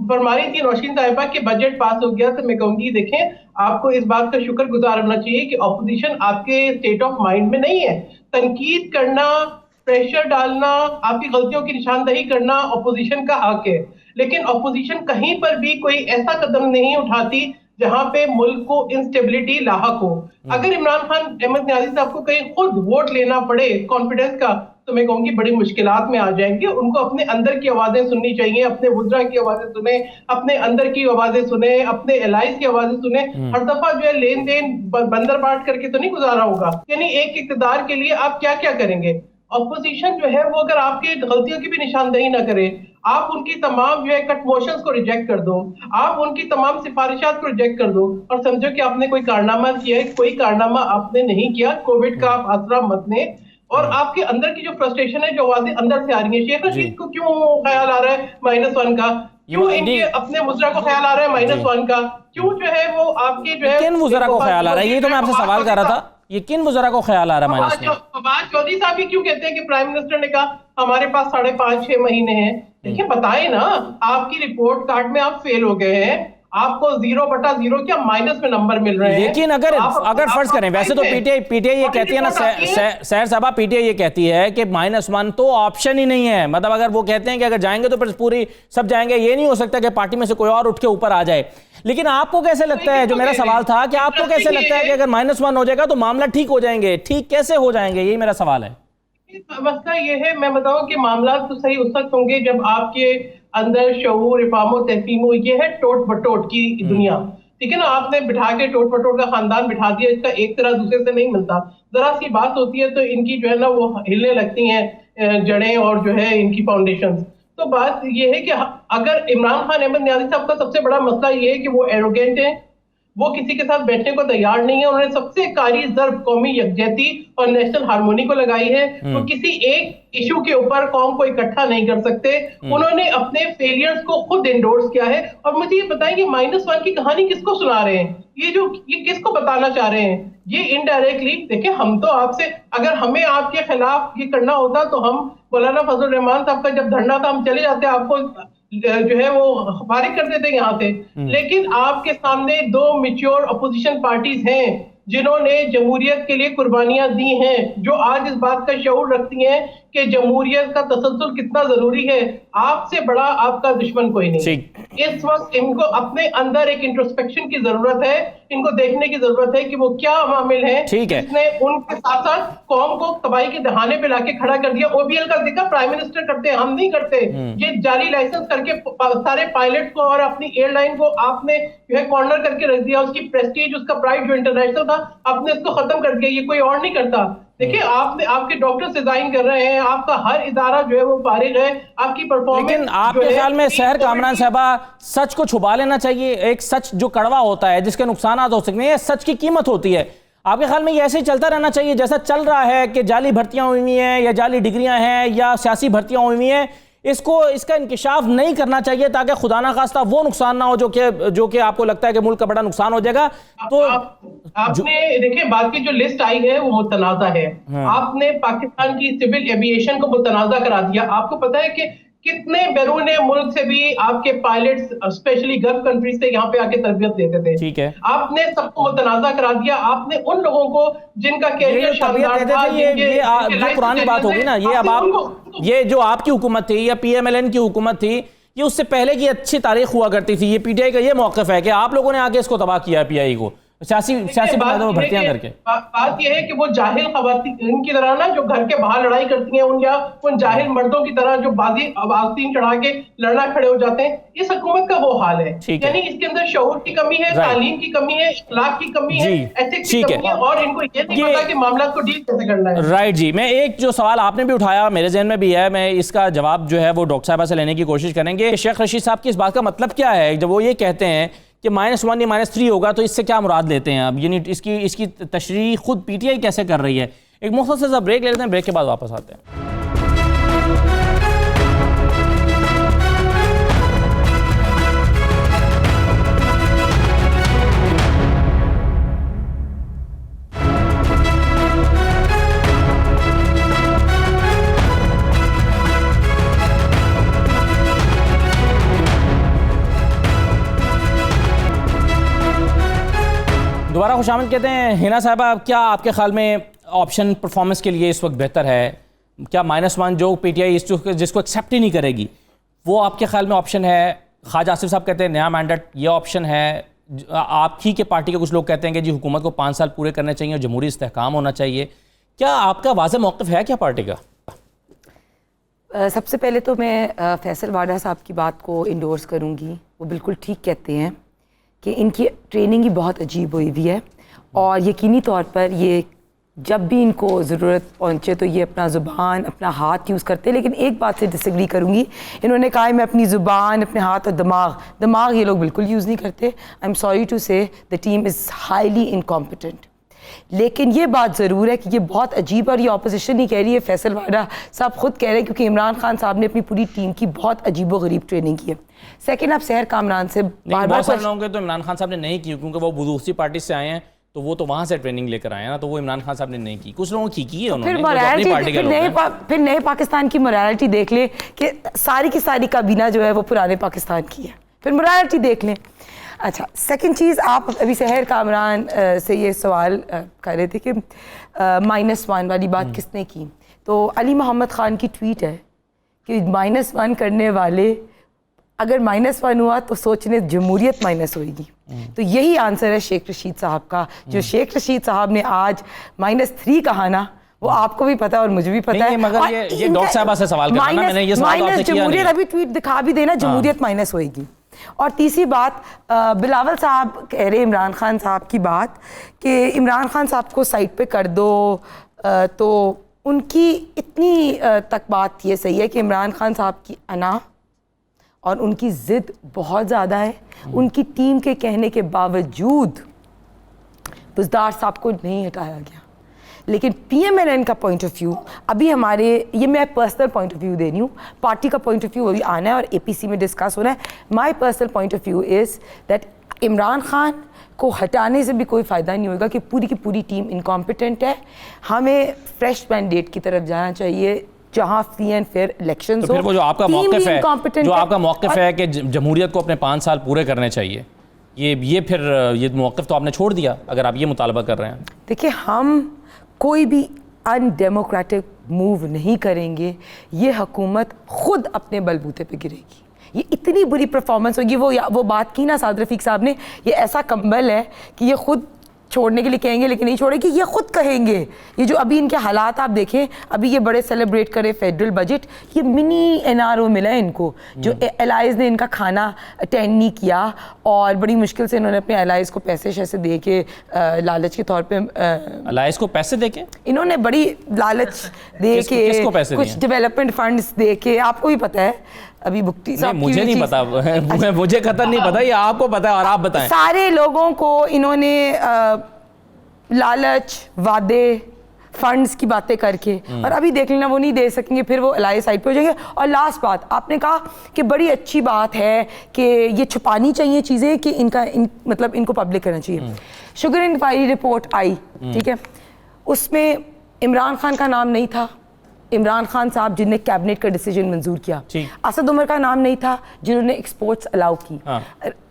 फरमा रही थी नौशीन साहिबा के बजट पास हो गया, तो मैं कहूंगी देखें, आपको इस बात का शुक्रगुजार होना चाहिए कि ऑपोजिशन आपके स्टेट ऑफ माइंड में नहीं है। तनकीद करना, प्रेशर डालना, आपकी गलतियों की निशानदही करना ऑपोजिशन का हक है, लेकिन ऑपोजिशन कहीं पर भी कोई ऐसा कदम नहीं उठाती जहां पे मुल्क को इंस्टेबिलिटी लाहक हो। अगर इमरान खान अहमद न्याजी साहब को कहीं खुद वोट लेना पड़े कॉन्फिडेंस का, तो मैं कहूंगी बड़ी मुश्किलात में आ जाएंगे। उनको अपने अंदर की आवाजें सुननी चाहिए, अपने वुज़रा की आवाजें सुने, अपने अंदर की आवाजें सुने, अपने एलाइज की आवाजें सुने। हर दफा जो है लेन देन बंदर बाट करके तो नहीं गुजारा होगा। यानी एक इक़्तिदार के लिए आप क्या क्या करेंगे? ऑपोजिशन जो है वो अगर आपकी गलतियों की भी निशानदेही ना करे, आप उनकी तमाम जो है कट मोशंस को रिजेक्ट कर दो, आप उनकी तमाम सिफारिशात को रिजेक्ट कर दो और समझो कि आपने कोई कारनामा किया है। कोई कारनामा आपने नहीं किया, कोविड का आप आसरा मत लें। और आपके अंदर की जो फ्रस्ट्रेशन है, जो आवाजें अंदर से आ रही है, शेख रशीद को क्यों ख्याल आ रहा है -1 का? क्यों इनके अपने मुजरा को ख्याल आ रहा है -1 का? क्यों जो है वो आपके जो है किन मुजरा को ख्याल आ रहा है? ये तो मैं आपसे सवाल कर रहा था, ये किन मुजरा को ख्याल आ रहा है फवाद चौधरी साहब भी क्यों कहते हैं कि प्राइम मिनिस्टर ने कहा हमारे पास 5.5-6 महीने हैं? देखिए बताए ना, आपकी रिपोर्ट कार्ड में आप फेल हो गए हैं, आपको 0/0 क्या माइनस में नंबर मिल रहे हैं। लेकिन अगर फर्ज करें, वैसे तो पीटीआई ये कहती है ना, सहर साहबा, पीटीआई ये कहती है कि -1 तो ऑप्शन ही नहीं है। मतलब अगर वो कहते हैं कि अगर जाएंगे तो फिर पूरी सब जाएंगे, ये नहीं हो सकता कि पार्टी में से कोई और उठ के ऊपर आ जाए। लेकिन आपको कैसे लगता है, जो मेरा सवाल था, कि आपको कैसे लगता है कि अगर -1 हो जाएगा तो मामला ठीक हो जाएंगे? ठीक कैसे हो जाएंगे, यही मेरा सवाल है। मसला ये है, मैं बताऊं कि मामला तो सही उस वक्त होंगे जब आपके अंदर शऊर, इफामो, तहसीमो, ये है टोट बटोट की दुनिया, ठीक है ना? आपने बिठा के टोट बटोट का खानदान बिठा दिया, इसका एक तरह दूसरे से नहीं मिलता। जरा सी बात होती है तो इनकी जो है ना वो हिलने लगती हैं जड़ें और जो है इनकी फाउंडेशन। तो बात ये है कि अगर इमरान खान अहमद न्याजी साहब का सबसे बड़ा मसला ये है कि वो एरोगेंट है, वो किसी के साथ बैठने को तैयार नहीं है। उन्होंने सबसे कारी ज़र्ब कौमी यकजहती और नेशनल हार्मोनी को लगाई है। वो किसी एक इशू के ऊपर कौम को इकट्ठा नहीं कर सकते। उन्होंने अपने फेलियर्स को खुद एंडोर्स किया है। और मुझे ये बताएं कि -1 की कहानी किसको सुना रहे हैं? ये किसको बताना चाह रहे हैं? ये इनडायरेक्टली देखिए, हम तो आपसे, अगर हमें आपके खिलाफ ये करना होता तो हम मौलाना फजल रहमान साहब का जब धरना था हम चले जाते, आपको जो है वो फारिग कर देते यहाँ से। लेकिन आपके सामने 2 मैच्योर अपोजिशन पार्टीज हैं जिन्होंने जमहूरियत के लिए कुर्बानियां दी हैं, जो आज इस बात का शऊर रखती हैं कि जमहूरियत का तसल्सल कितना जरूरी है। आपसे बड़ा आपका दुश्मन कोई नहीं। इस वक्त इनको अपने अंदर एक इंट्रोस्पेक्शन की जरूरत है, इनको देखने की जरूरत है कि वो क्या मामिल है जिसने उनके साथ साथ कौम को तबाही के दहाने पे लाके खड़ा कर दिया। ओबीएल का जिक्र प्राइम मिनिस्टर करते हैं, हम नहीं करते। ये जाली लाइसेंस करके सारे पायलट को और अपनी एयरलाइन को आपने जो है कॉर्नर करके रख दिया। उसकी प्रेस्टीज, उसका प्राइड जो इंटरनेशनल था, आपने इसको खत्म कर दिया। ये कोई और नहीं करता। देखिए, आपके डॉक्टर्स रिजाइन कर रहे हैं, आपका हर इदारा जो है वो फारिग है, आपकी परफॉर्मेंस। लेकिन आपके ख्याल में सहर कामरान साहबा, सच को छुपा लेना चाहिए? एक सच जो कड़वा होता है, जिसके नुकसान हो सकते हैं, सच की कीमत होती है। आपके ख्याल में ये ऐसे ही चलता रहना चाहिए जैसा चल रहा है कि जाली भर्तियां हुई हैं या जाली डिग्रियां हैं या सियासी भर्तियां हुई हैं? इसका इंकिशाफ नहीं करना चाहिए ताकि खुदा ना खास्ता वो नुकसान ना हो जो कि आपको लगता है कि मुल्क का बड़ा नुकसान हो जाएगा। तो आपने देखिए, बात की जो लिस्ट आई है वो मुतनाज़ा है। आपने पाकिस्तान की सिविल एविएशन को मुतनाज़ा करा दिया। आपको पता है कि कितने बैरून मुल्क से भी आपके पायलट्स स्पेशली गल्फ कंट्री से यहाँ पे आके तरबियत लेते थे। ठीक है, आपने सबको मुतनाज़ा करा दिया। आपने उन लोगों को जिनका कैरियर शानदार था, ये पुरानी बात होगी ना। ये अब आप, ये जो आपकी हुकूमत थी या PMLN की हुकूमत थी, ये उससे पहले की अच्छी तारीख हुआ करती थी। ये PTI का ये मौक़िफ़ है कि आप लोगों ने आके इसको तबाह किया, PI को सियासी बुनियादों पर भर्तियां करके। बात यह है कि वो जाहिल ख़वातीन की तरह ना, जो घर के बाहर लड़ाई करती हैं, उन जाहिल मर्दों की तरह जो आस्तीन चढ़ा के लड़ना खड़े हो जाते हैं, इस हुकूमत का वो हाल है। यानी इसके अंदर शऊर की कमी है, तालीम की कमी है, इखलाक की कमी है, एथिक्स की कमी है, और इनको ये नहीं पता कि मामला को डील कैसे करना है। राइट जी, मैं एक जो सवाल आपने भी उठाया मेरे जहन में भी है, मैं इसका जवाब जो है वो डॉक्टर साहबा से लेने की कोशिश करेंगे। शेख रशीद साहब की इस बात का मतलब क्या है जब वो ये कहते हैं कि -1 या -3 होगा, तो इससे क्या मुराद लेते हैं अब? यानी इसकी तशरीह खुद PTI कैसे कर रही है? एक मुख्तसर सा ब्रेक ले लेते हैं, ब्रेक के बाद वापस आते हैं। दोबारा खुशामद कहते हैं। हिना साहबा, क्या आपके ख्याल में ऑप्शन परफॉर्मेंस के लिए इस वक्त बेहतर है? क्या -1 जो PTI जिसको एक्सेप्ट ही नहीं करेगी, वो आपके ख्याल में ऑप्शन है? ख्वाजा आसिफ साहब कहते हैं नया मैंडेट ये ऑप्शन है। आप ही के पार्टी के कुछ लोग कहते हैं कि जी हुकूमत को 5 साल पूरे करने चाहिए और जमहूरी इस्तेहकाम होना चाहिए। क्या आपका वाज़ेह मौक़िफ़ है क्या पार्टी का? सबसे पहले तो मैं फैसल वाडा साहब की बात को इंडोर्स करूँगी। वो बिल्कुल ठीक कहते हैं कि इनकी ट्रेनिंग ही बहुत अजीब हुई हुई है, और यकीनी तौर पर ये जब भी इनको ज़रूरत पहुँचे तो ये अपना ज़ुबान, अपना हाथ यूज़ करते हैं। लेकिन एक बात से डिसएग्री करूँगी, इन्होंने कहा है मैं अपनी ज़ुबान, अपने हाथ और दिमाग ये लोग बिल्कुल यूज़ नहीं करते। आई एम सॉरी टू से the team is highly incompetent. लेकिन ये बात ज़रूर है कि ये बहुत अजीब, और ये ऑपोजिशन नहीं कह रही है, फैसल वाडा साहब खुद कह रहे हैं, क्योंकि इमरान खान साहब ने अपनी पूरी टीम की बहुत अजीबो गरीब ट्रेनिंग की है। सेकंड, आप सहर कामरान से बहुत सारे लोगों के तो इमरान खान साहब ने नहीं की, क्योंकि वो दूसरी पार्टी से आए हैं, तो वो तो वहाँ से ट्रेनिंग लेकर आए हैं ना, तो वो इमरान खान साहब ने नहीं की। कुछ लोगों की है उन्होंने, फिर नए पाकिस्तान की मोरालिटी देख ले कि सारी की सारी काबीना जो है वो पुराने पाकिस्तान की है, फिर मोरालिटी देख लें। अच्छा, सेकंड चीज़, आप अभी सहर कामरान से ये सवाल कर रहे थे कि -1 वाली बात किसने की, तो अली मोहम्मद ख़ान की ट्वीट है कि -1 करने वाले, अगर -1 हुआ तो सोचने जमहूरियत माइनस होगी। तो यही आंसर है शेख रशीद साहब का। जो शेख रशीद साहब ने आज -3 कहा ना, वो आपको भी पता है और मुझे भी पता है। मगर ये डॉक्टर साहब से सवाल करना, मैंने ये सवाल आपसे किया नहीं है। अभी ट्वीट दिखा भी देना, जमहूरियत माइनस होगी। और तीसरी बात, बिलावल साहब कह रहे इमरान खान साहब की बात कि इमरान खान साहब को साइड पे कर दो, तो उनकी इतनी तक बात ये सही है कि इमरान खान साहब की अना और उनकी ज़िद बहुत ज़्यादा है। उनकी टीम के कहने के बावजूद बुज़दार साहब को नहीं हटाया गया। लेकिन PMLN का पॉइंट ऑफ व्यू अभी हमारे, ये मैं पर्सनल पॉइंट ऑफ व्यू दे रही हूँ, पार्टी का पॉइंट ऑफ व्यू अभी आना है और APC में डिस्कस होना है। My personal point of view is that Imran Khan को हटाने से भी कोई फ़ायदा नहीं होगा कि पूरी की पूरी टीम इनकॉम्पिटेंट है। हमें फ्रेश मैंडेट की तरफ जाना चाहिए जहाँ फ्री एंड फेयर इलेक्शंस हो। फिर वो जो आपका मौक़िफ़ है, जो आपका मौक़िफ़ है कि जमहूरियत को अपने 5 साल पूरे करने चाहिए, ये मौक़िफ़ तो आपने छोड़ दिया अगर आप ये मुतालबा कर रहे हैं। देखिए, हम कोई भी अनडेमोक्रेटिक मूव नहीं करेंगे, ये हुकूमत खुद अपने बलबूते पे गिरेगी। ये इतनी बुरी परफॉर्मेंस होगी। वो बात की ना साद रफ़ीक साहब ने, ये ऐसा कंबल है कि ये खुद छोड़ने के लिए कहेंगे लेकिन नहीं छोड़ेगी, ये खुद कहेंगे। ये जो अभी इनके हालात आप देखें, अभी ये बड़े सेलिब्रेट करें फेडरल बजट, ये मिनी NRO मिला है इनको, जो एलाइज ने इनका खाना अटेंड नहीं किया और बड़ी मुश्किल से इन्होंने अपने एलाइज को पैसे शैसे दे के लालच के तौर पे, एलाइज को पैसे दे के इन्होंने बड़ी लालच दे के कुछ डेवलपमेंट फंड्स दे के, आपको भी पता है अभी भुगती साहब, मुझे नहीं पता, मुझे कतई नहीं पता, ये आपको पता है और आप बताएं। सारे लोगों को इन्होंने लालच, वादे, फंड्स की बातें करके, और अभी देख लेना वो नहीं दे सकेंगे, फिर वो एलाई साइड पे हो जाएंगे। और लास्ट बात, आपने कहा कि बड़ी अच्छी बात है कि ये छुपानी चाहिए चीज़ें कि मतलब इनको पब्लिक करना चाहिए। शुगर इंक्वायरी रिपोर्ट आई, ठीक है, उसमें इमरान खान का नाम नहीं था, इमरान खान साहब जिनने कैबिनेट का डिसीजन मंजूर किया, असद उमर का नाम नहीं था जिन्होंने एक्सपोर्ट्स अलाउ की।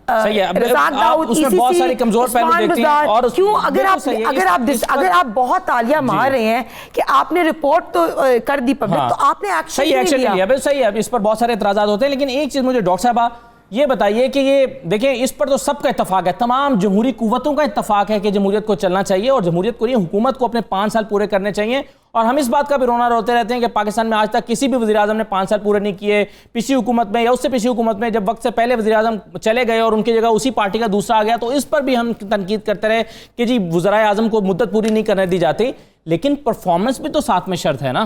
सही है, रज़ाक दाऊद, उसमें बहुत सारी कमजोर पहलू देखती हैं। और क्यों अगर आप बहुत तालियां मार रहे हैं कि आपने रिपोर्ट तो कर दी पब्लिक, तो आपने एक्शन नहीं लिया। सही है, इस पर बहुत सारे एतराज़ात होते हैं, लेकिन एक चीज मुझे डॉक्टर साहबा ये बताइए कि ये देखें, इस पर तो सबका इत्तफाक है, तमाम जमहूरी कुव्वतों का इत्तफाक है कि जमहूरियत को चलना चाहिए और जमहूरियत को नहीं, हुकूमत को अपने 5 साल पूरे करने चाहिए। और हम इस बात का भी रोना रोते रहते हैं कि पाकिस्तान में आज तक किसी भी वज़ीर-ए-आज़म ने 5 साल पूरे नहीं किए। पिछली हुकूमत में या उससे पिछली हुकूमत में जब वक्त से पहले वज़ीर-ए-आज़म चले गए और उनकी जगह उसी पार्टी का दूसरा आ गया, तो इस पर भी हम तनकीद करते रहे कि जी वज़ीर-ए-आज़म को मुद्दत पूरी नहीं करने दी जाती, लेकिन परफॉर्मेंस भी तो साथ में शर्त है ना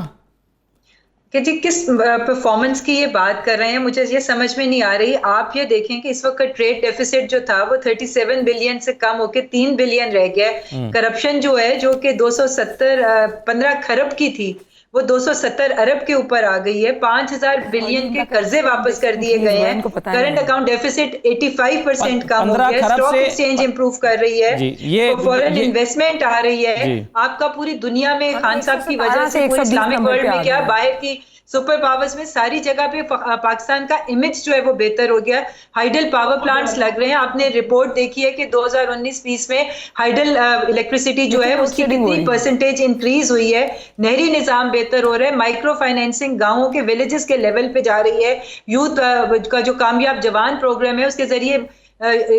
कि जी किस परफॉर्मेंस की ये बात कर रहे हैं, मुझे ये समझ में नहीं आ रही। आप ये देखें कि इस वक्त ट्रेड डेफिसिट जो था वो 37 बिलियन से कम होकर 3 बिलियन रह गया है। करप्शन जो है, जो कि 15 खरब की थी, वो 270 अरब के ऊपर आ गई है। 5000 बिलियन के कर्जे वापस कर दिए गए हैं। करंट अकाउंट डेफिसिट 85% कम हो गया। स्टॉक एक्सचेंज इंप्रूव कर रही है, फॉरेन इन्वेस्टमेंट आ रही है। आपका पूरी दुनिया में खान साहब की वजह से पूरे इस्लामिक वर्ल्ड में क्या, बाहर की सुपर पावर्स में सारी जगह पे पाकिस्तान का इमेज जो है वो बेहतर हो गया। हाइडल पावर प्लांट्स लग रहे हैं। आपने रिपोर्ट देखी है कि 2019-20 में हाइडल इलेक्ट्रिसिटी जो है उसकी कितनी परसेंटेज इंक्रीज हुई है। नहरी निजाम बेहतर हो रहा है। माइक्रो फाइनेंसिंग गांवों के विलेजेस के लेवल पे जा रही है। यूथ का जो कामयाब जवान प्रोग्राम है उसके जरिए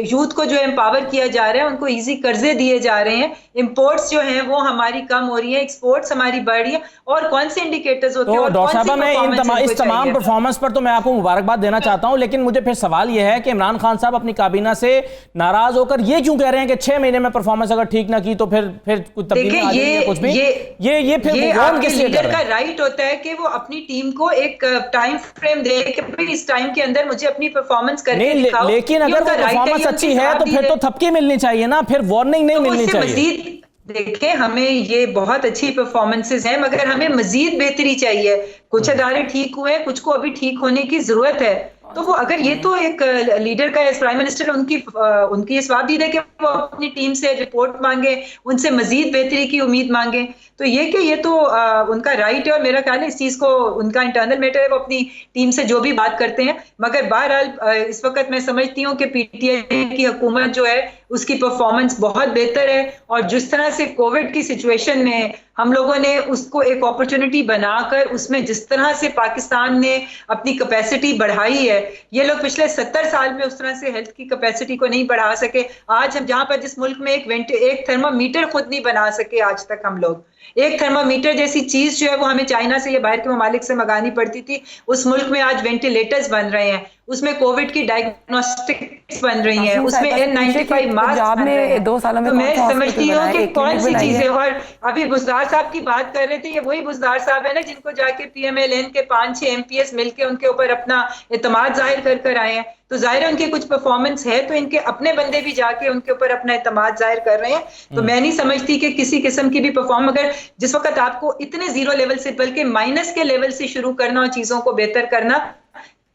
यूथ को जो एम्पावर किया जा रहा है, उनको इजी कर्जे दिए जा रहे हैं। इंपोर्ट्स जो हैं वो हमारी कम हो रही है, एक्सपोर्ट्स हमारी बढ़ रही है। और कौन से इंडिकेटर्स होते हैं? तो डॉक्टर साहब, मैं इस तमाम परफॉर्मेंस पर तो मैं आपको मुबारकबाद देना चाहता हूं, लेकिन मुझे फिर सवाल यह है कि इमरान खान साहब अपनी काबीना से नाराज होकर ये क्यों कह रहे हैं कि 6 महीने में परफॉर्मेंस अगर ठीक ना की तो फिर कुछ तब्दीली आ जाएगी, कुछ भी? ये फिर आपके लीडर का राइट होता है कि वो अपनी टीम को एक टाइम फ्रेम दे कि इस टाइम के अंदर मुझे अपनी परफॉर्मेंस करके दिखाओ। लेकिन अगर परफॉर्मेंस अच्छी है तो फिर तो थपकी मिलनी चाहिए ना, फिर वार्निंग नहीं मिलनी चाहिए। देखें, हमें ये बहुत अच्छी परफॉर्मेंसेस हैं, मगर हमें मजीद बेहतरी चाहिए। कुछ अदारे ठीक हुए, कुछ को अभी ठीक होने की जरूरत है। तो वो अगर ये तो एक लीडर का, प्राइम मिनिस्टर उनकी स्वाबदीद है कि वो अपनी टीम से रिपोर्ट मांगे, उनसे मजीद बेहतरी की उम्मीद मांगे। तो ये तो उनका राइट है और मेरा ख्याल है इस चीज को उनका इंटरनल मैटर है, वो अपनी टीम से जो भी बात करते हैं। मगर बहरहाल इस वक्त मैं समझती हूँ कि पीटीआई की हुकूमत जो है उसकी परफॉर्मेंस बहुत बेहतर है। और जिस तरह से कोविड की सिचुएशन में हम लोगों ने उसको एक अपॉर्चुनिटी बनाकर उसमें जिस तरह से पाकिस्तान ने अपनी कैपेसिटी बढ़ाई है, ये लोग पिछले 70 साल में उस तरह से हेल्थ की कैपेसिटी को नहीं बढ़ा सके। आज हम जहां पर जिस मुल्क में एक थर्मामीटर खुद नहीं बना सके, आज तक हम लोग एक थर्मामीटर जैसी चीज जो है वो हमें चाइना से या बाहर के ममालिक से मंगानी पड़ती थी, उस मुल्क में आज वेंटिलेटर्स बन रहे हैं, उसमें कोविड की डायग्नोस्टिक्स बन रही हैं, उसमें N95 मास्क बन रहे हैं। 2 सालों में तो मैं समझती हूँ कि कौन सी चीजें। और अभी बुजदार साहब की बात कर रहे थे, ये वही बुजदार साहब है ना जिनको जाके PMLN के 5-6 MPs मिलके उनके ऊपर अपना एतमाद जाहिर कर आए हैं। तो जाहिर है उनकी कुछ परफॉर्मेंस है, तो इनके अपने बंदे भी जाके उनके ऊपर अपना एतमाद जाहिर कर रहे हैं। तो मैं नहीं समझती कि किसी किस्म की भी परफॉर्म, अगर जिस वक्त आपको इतने जीरो लेवल से बल्कि माइनस के लेवल से शुरू करना और चीजों को बेहतर करना,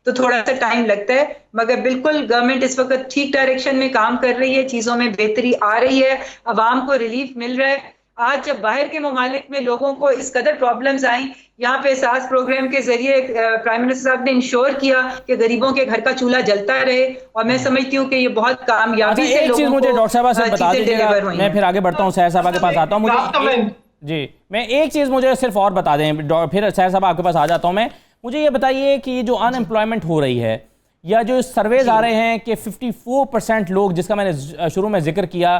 तो थोड़ा सा टाइम लगता है। मगर बिल्कुल गवर्नमेंट इस वक्त ठीक डायरेक्शन में काम कर रही है, चीजों में बेहतरी आ रही है, अवाम को रिलीफ मिल रहा है। आज जब बाहर के ममालिक में लोगों को इस कदर प्रॉब्लम्स आई, यहाँ पे एहसास प्रोग्राम के जरिए प्राइम मिनिस्टर साहब ने इंश्योर किया कि गरीबों के घर का चूल्हा जलता रहे। और मैं समझती हूँ कि ये बहुत कामयाबी से लोगों को मुझे डॉक्टर साहब से बता दीजिएगा, मैं फिर आगे बढ़ता हूँ, सहर साहब के पास आता हूँ। जी, मैं एक चीज़ मुझे सिर्फ और बता दें, फिर सहर साहब आपके पास आ जाता हूँ मैं। मुझे ये बताइए कि ये जो अनएम्प्लॉयमेंट हो रही है, या जो सर्वेज आ रहे हैं कि 54% लोग, जिसका मैंने शुरू में जिक्र किया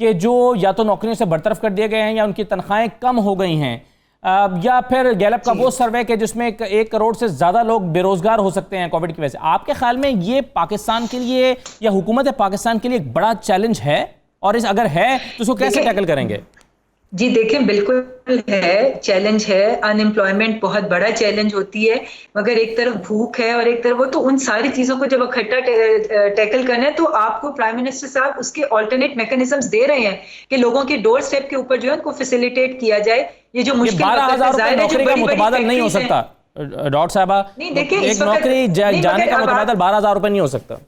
कि जो या तो नौकरियों से बरतरफ कर दिए गए हैं या उनकी तनख्वाहें कम हो गई हैं, या फिर गैलप का वो सर्वे के जिसमें 1 करोड़ से ज़्यादा लोग बेरोजगार हो सकते हैं कोविड की वजह से, आपके ख्याल में ये पाकिस्तान के लिए या हुकूमत पाकिस्तान के लिए एक बड़ा चैलेंज है? और अगर है तो उसको कैसे टैकल करेंगे? जी देखें, बिल्कुल है, चैलेंज है। अनएम्प्लॉयमेंट बहुत बड़ा चैलेंज होती है, मगर एक तरफ भूख है और एक तरफ वो, तो उन सारी चीज़ों को जब इकट्ठा टैकल करना है तो आपको प्राइम मिनिस्टर साहब उसके ऑल्टरनेट मैकेनिज्म्स दे रहे हैं कि लोगों के डोर स्टेप के ऊपर जो है उनको फैसिलिटेट किया जाए। ये जो मुश्किल नौकरी का मुतबादल नहीं हो सकता डॉक्टर साहबा, नहीं देखिए, एक नौकरी जाने का मुतबादल 12,000 रुपए नहीं हो सकता।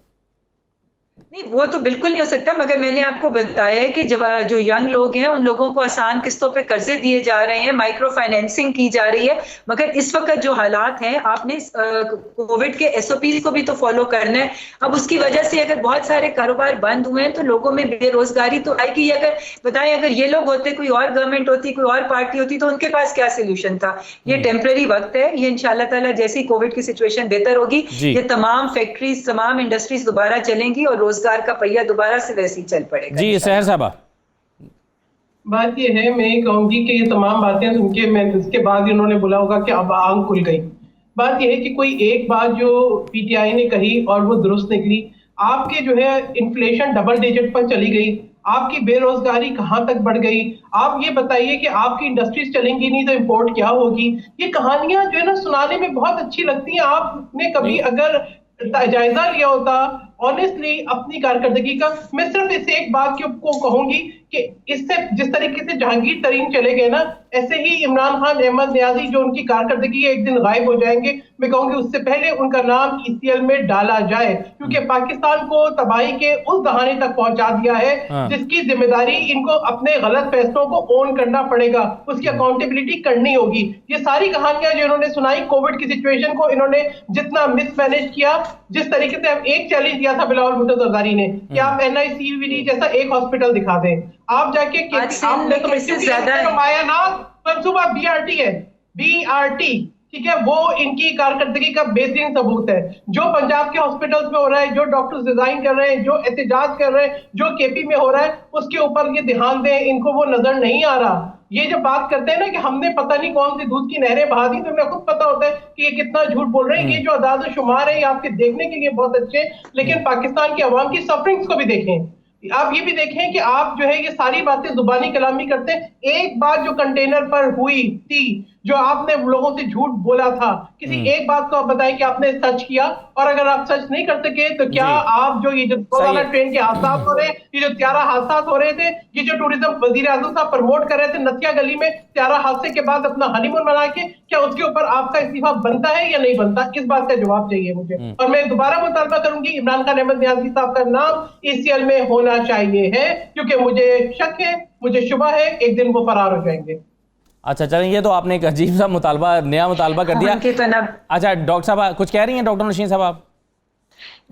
नहीं, वो तो बिल्कुल नहीं हो सकता, मगर मैंने आपको बताया है कि जो यंग लोग हैं उन लोगों को आसान किस्तों पे कर्जे दिए जा रहे हैं, माइक्रो फाइनेंसिंग की जा रही है। मगर इस वक्त जो हालात हैं, आपने कोविड के SOPs को भी तो फॉलो करना है। अब उसकी वजह से अगर बहुत सारे कारोबार बंद हुए हैं तो लोगों में बेरोजगारी तो आएगी। अगर बताएं, अगर ये लोग होते, कोई और गवर्नमेंट होती, कोई और पार्टी होती, तो उनके पास क्या सोल्यूशन था। ये टेम्पररी वक्त है, ये इंशाल्लाह ताला जैसे ही कोविड की सिचुएशन बेहतर होगी, ये तमाम फैक्ट्रीज, तमाम इंडस्ट्रीज दोबारा चलेंगी और रोजगार का पहिया दोबारा से वैसे ही चल पड़ेगा। जी सहर साहबा, बात ये है, मैं ये कहूंगी कि ये तमाम बातें सुन के मैं इसके बाद इन्होंने बोला होगा कि अब आंख खुल गई। बात ये है कि कोई एक बात जो PTI ने कही और वो दुरुस्त निकली। आपके जो है इन्फ्लेशन डबल डिजिट पर चली गई, आपकी बेरोजगारी कहां तक बढ़ गई। आप ये बताइए कि आपकी इंडस्ट्रीज चलेंगी नहीं तो इंपोर्ट क्या होगी। ये कहानियां जो है ना सुनाने में बहुत अच्छी लगती हैं। आपने कभी अगर जायजा लिया होता ऑनेस्टली अपनी कारकर्दगी का, मैं सिर्फ इस एक बात को कहूंगी कि इससे जिस तरीके से जहांगीर तरीन चले गए ना, ऐसे ही इमरान खान, अहमद नियाजी जो उनकी कारकर्दगी है एक दिन गायब हो जाएंगे। मैं कहूंगी उससे पहले उनका नाम ECL में डाला जाए, क्योंकि पाकिस्तान को तबाही के उस दहाने तक पहुंचा दिया है जिसकी जिम्मेदारी इनको अपने गलत फैसलों को ओन करना पड़ेगा, उसकी अकाउंटेबिलिटी करनी होगी। ये सारी कहानियां जो इन्होंने सुनाई, कोविड की सिचुएशन को इन्होंने जितना मिसमैनेज किया, जिस तरीके से अब एक चैलेंज दिया था बिलावल भुट्टो जरदारी ने कि आप NICVD जैसा एक हॉस्पिटल दिखा दें, आप जाके आपने तो कमाया ना, मंसूबा BRT है, BRT, ठीक है, वो इनकी कारकर्दगी का बेहतरीन सबूत है। जो पंजाब के हॉस्पिटल्स में हो रहा है, जो डॉक्टर्स डिजाइन कर रहे हैं, जो एहतजाज कर रहे हैं, जो KP में हो रहा है, उसके ऊपर ये ध्यान दें, इनको वो नजर नहीं आ रहा। ये जब बात करते हैं ना कि हमने पता नहीं कौन सी दूध की नहरें बहा दी, तो हमें खुद पता होता है कि ये कितना झूठ बोल रहे हैं। ये जो अदाद शुमार है ये आपके देखने के लिए बहुत अच्छे हैं, लेकिन पाकिस्तान की आवाम की सफरिंग्स को भी देखें। आप ये भी देखें कि आप जो है ये सारी बातें जुबानी कलामी करते हैं। एक बात जो कंटेनर पर हुई थी, जो आपने लोगों से झूठ बोला था, किसी एक बात को आप बताएं कि आपने सच किया। और अगर आप सच नहीं कर सके तो क्या आप जो ये जो रोजाना ट्रेन के हादसा हो रहे, ये जो 13 हादसा हो रहे थे, ये जो टूरिज्म वजीर आजम साहब प्रमोट कर रहे थे नथिया गली में 13 हादसे के बाद अपना हनीमून मना के, क्या उसके ऊपर आपका इस्तीफा बनता है या नहीं बनता? इस बात का जवाब चाहिए मुझे। और मैं दोबारा मुतालबा करूंगी, इमरान खान, अहमद नियाजी साहब का नाम ECL में होना चाहिए है, क्योंकि मुझे शक है, मुझे शुबा है एक दिन वो फरार हो जाएंगे। अच्छा चलें, ये तो आपने एक अजीब सा मुतालबा, नया मुतालबा कर दिया। अच्छा डॉक्टर साहब कुछ कह रही हैं? डॉक्टर नौशीन साहब आप?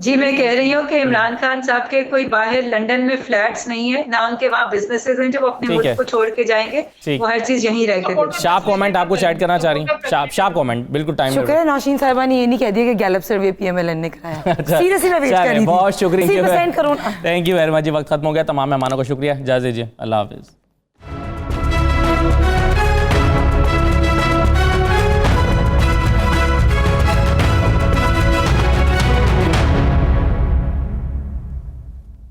जी मैं कह रही हूँ कि इमरान खान साहब के कोई बाहर लंदन में फ्लैट्स नहीं है, ना उनके वहाँ बिजनेसेस हैं जो वो अपने मुल्क को छोड़ के जाएंगे, वो हर चीज यहीं रह के देखेंगे। शार्प कमेंट आप कुछ ऐड करना चाह रही हैं? शार्प कमेंट, बिल्कुल टाइम। शुक्र है नौशीन साहिबा ने ये नहीं कह दिया कि गैलप सर्वे PMLN ने कराया। सीरियसली मैं वेट कर रही थी। बहुत शुक्रिया, 30% करो ना। Thank you very much. वक्त खत्म हो गया, तमाम मेहमानों का शुक्रिया, इजाज़त दीजिए, अल्लाह हाफिज़।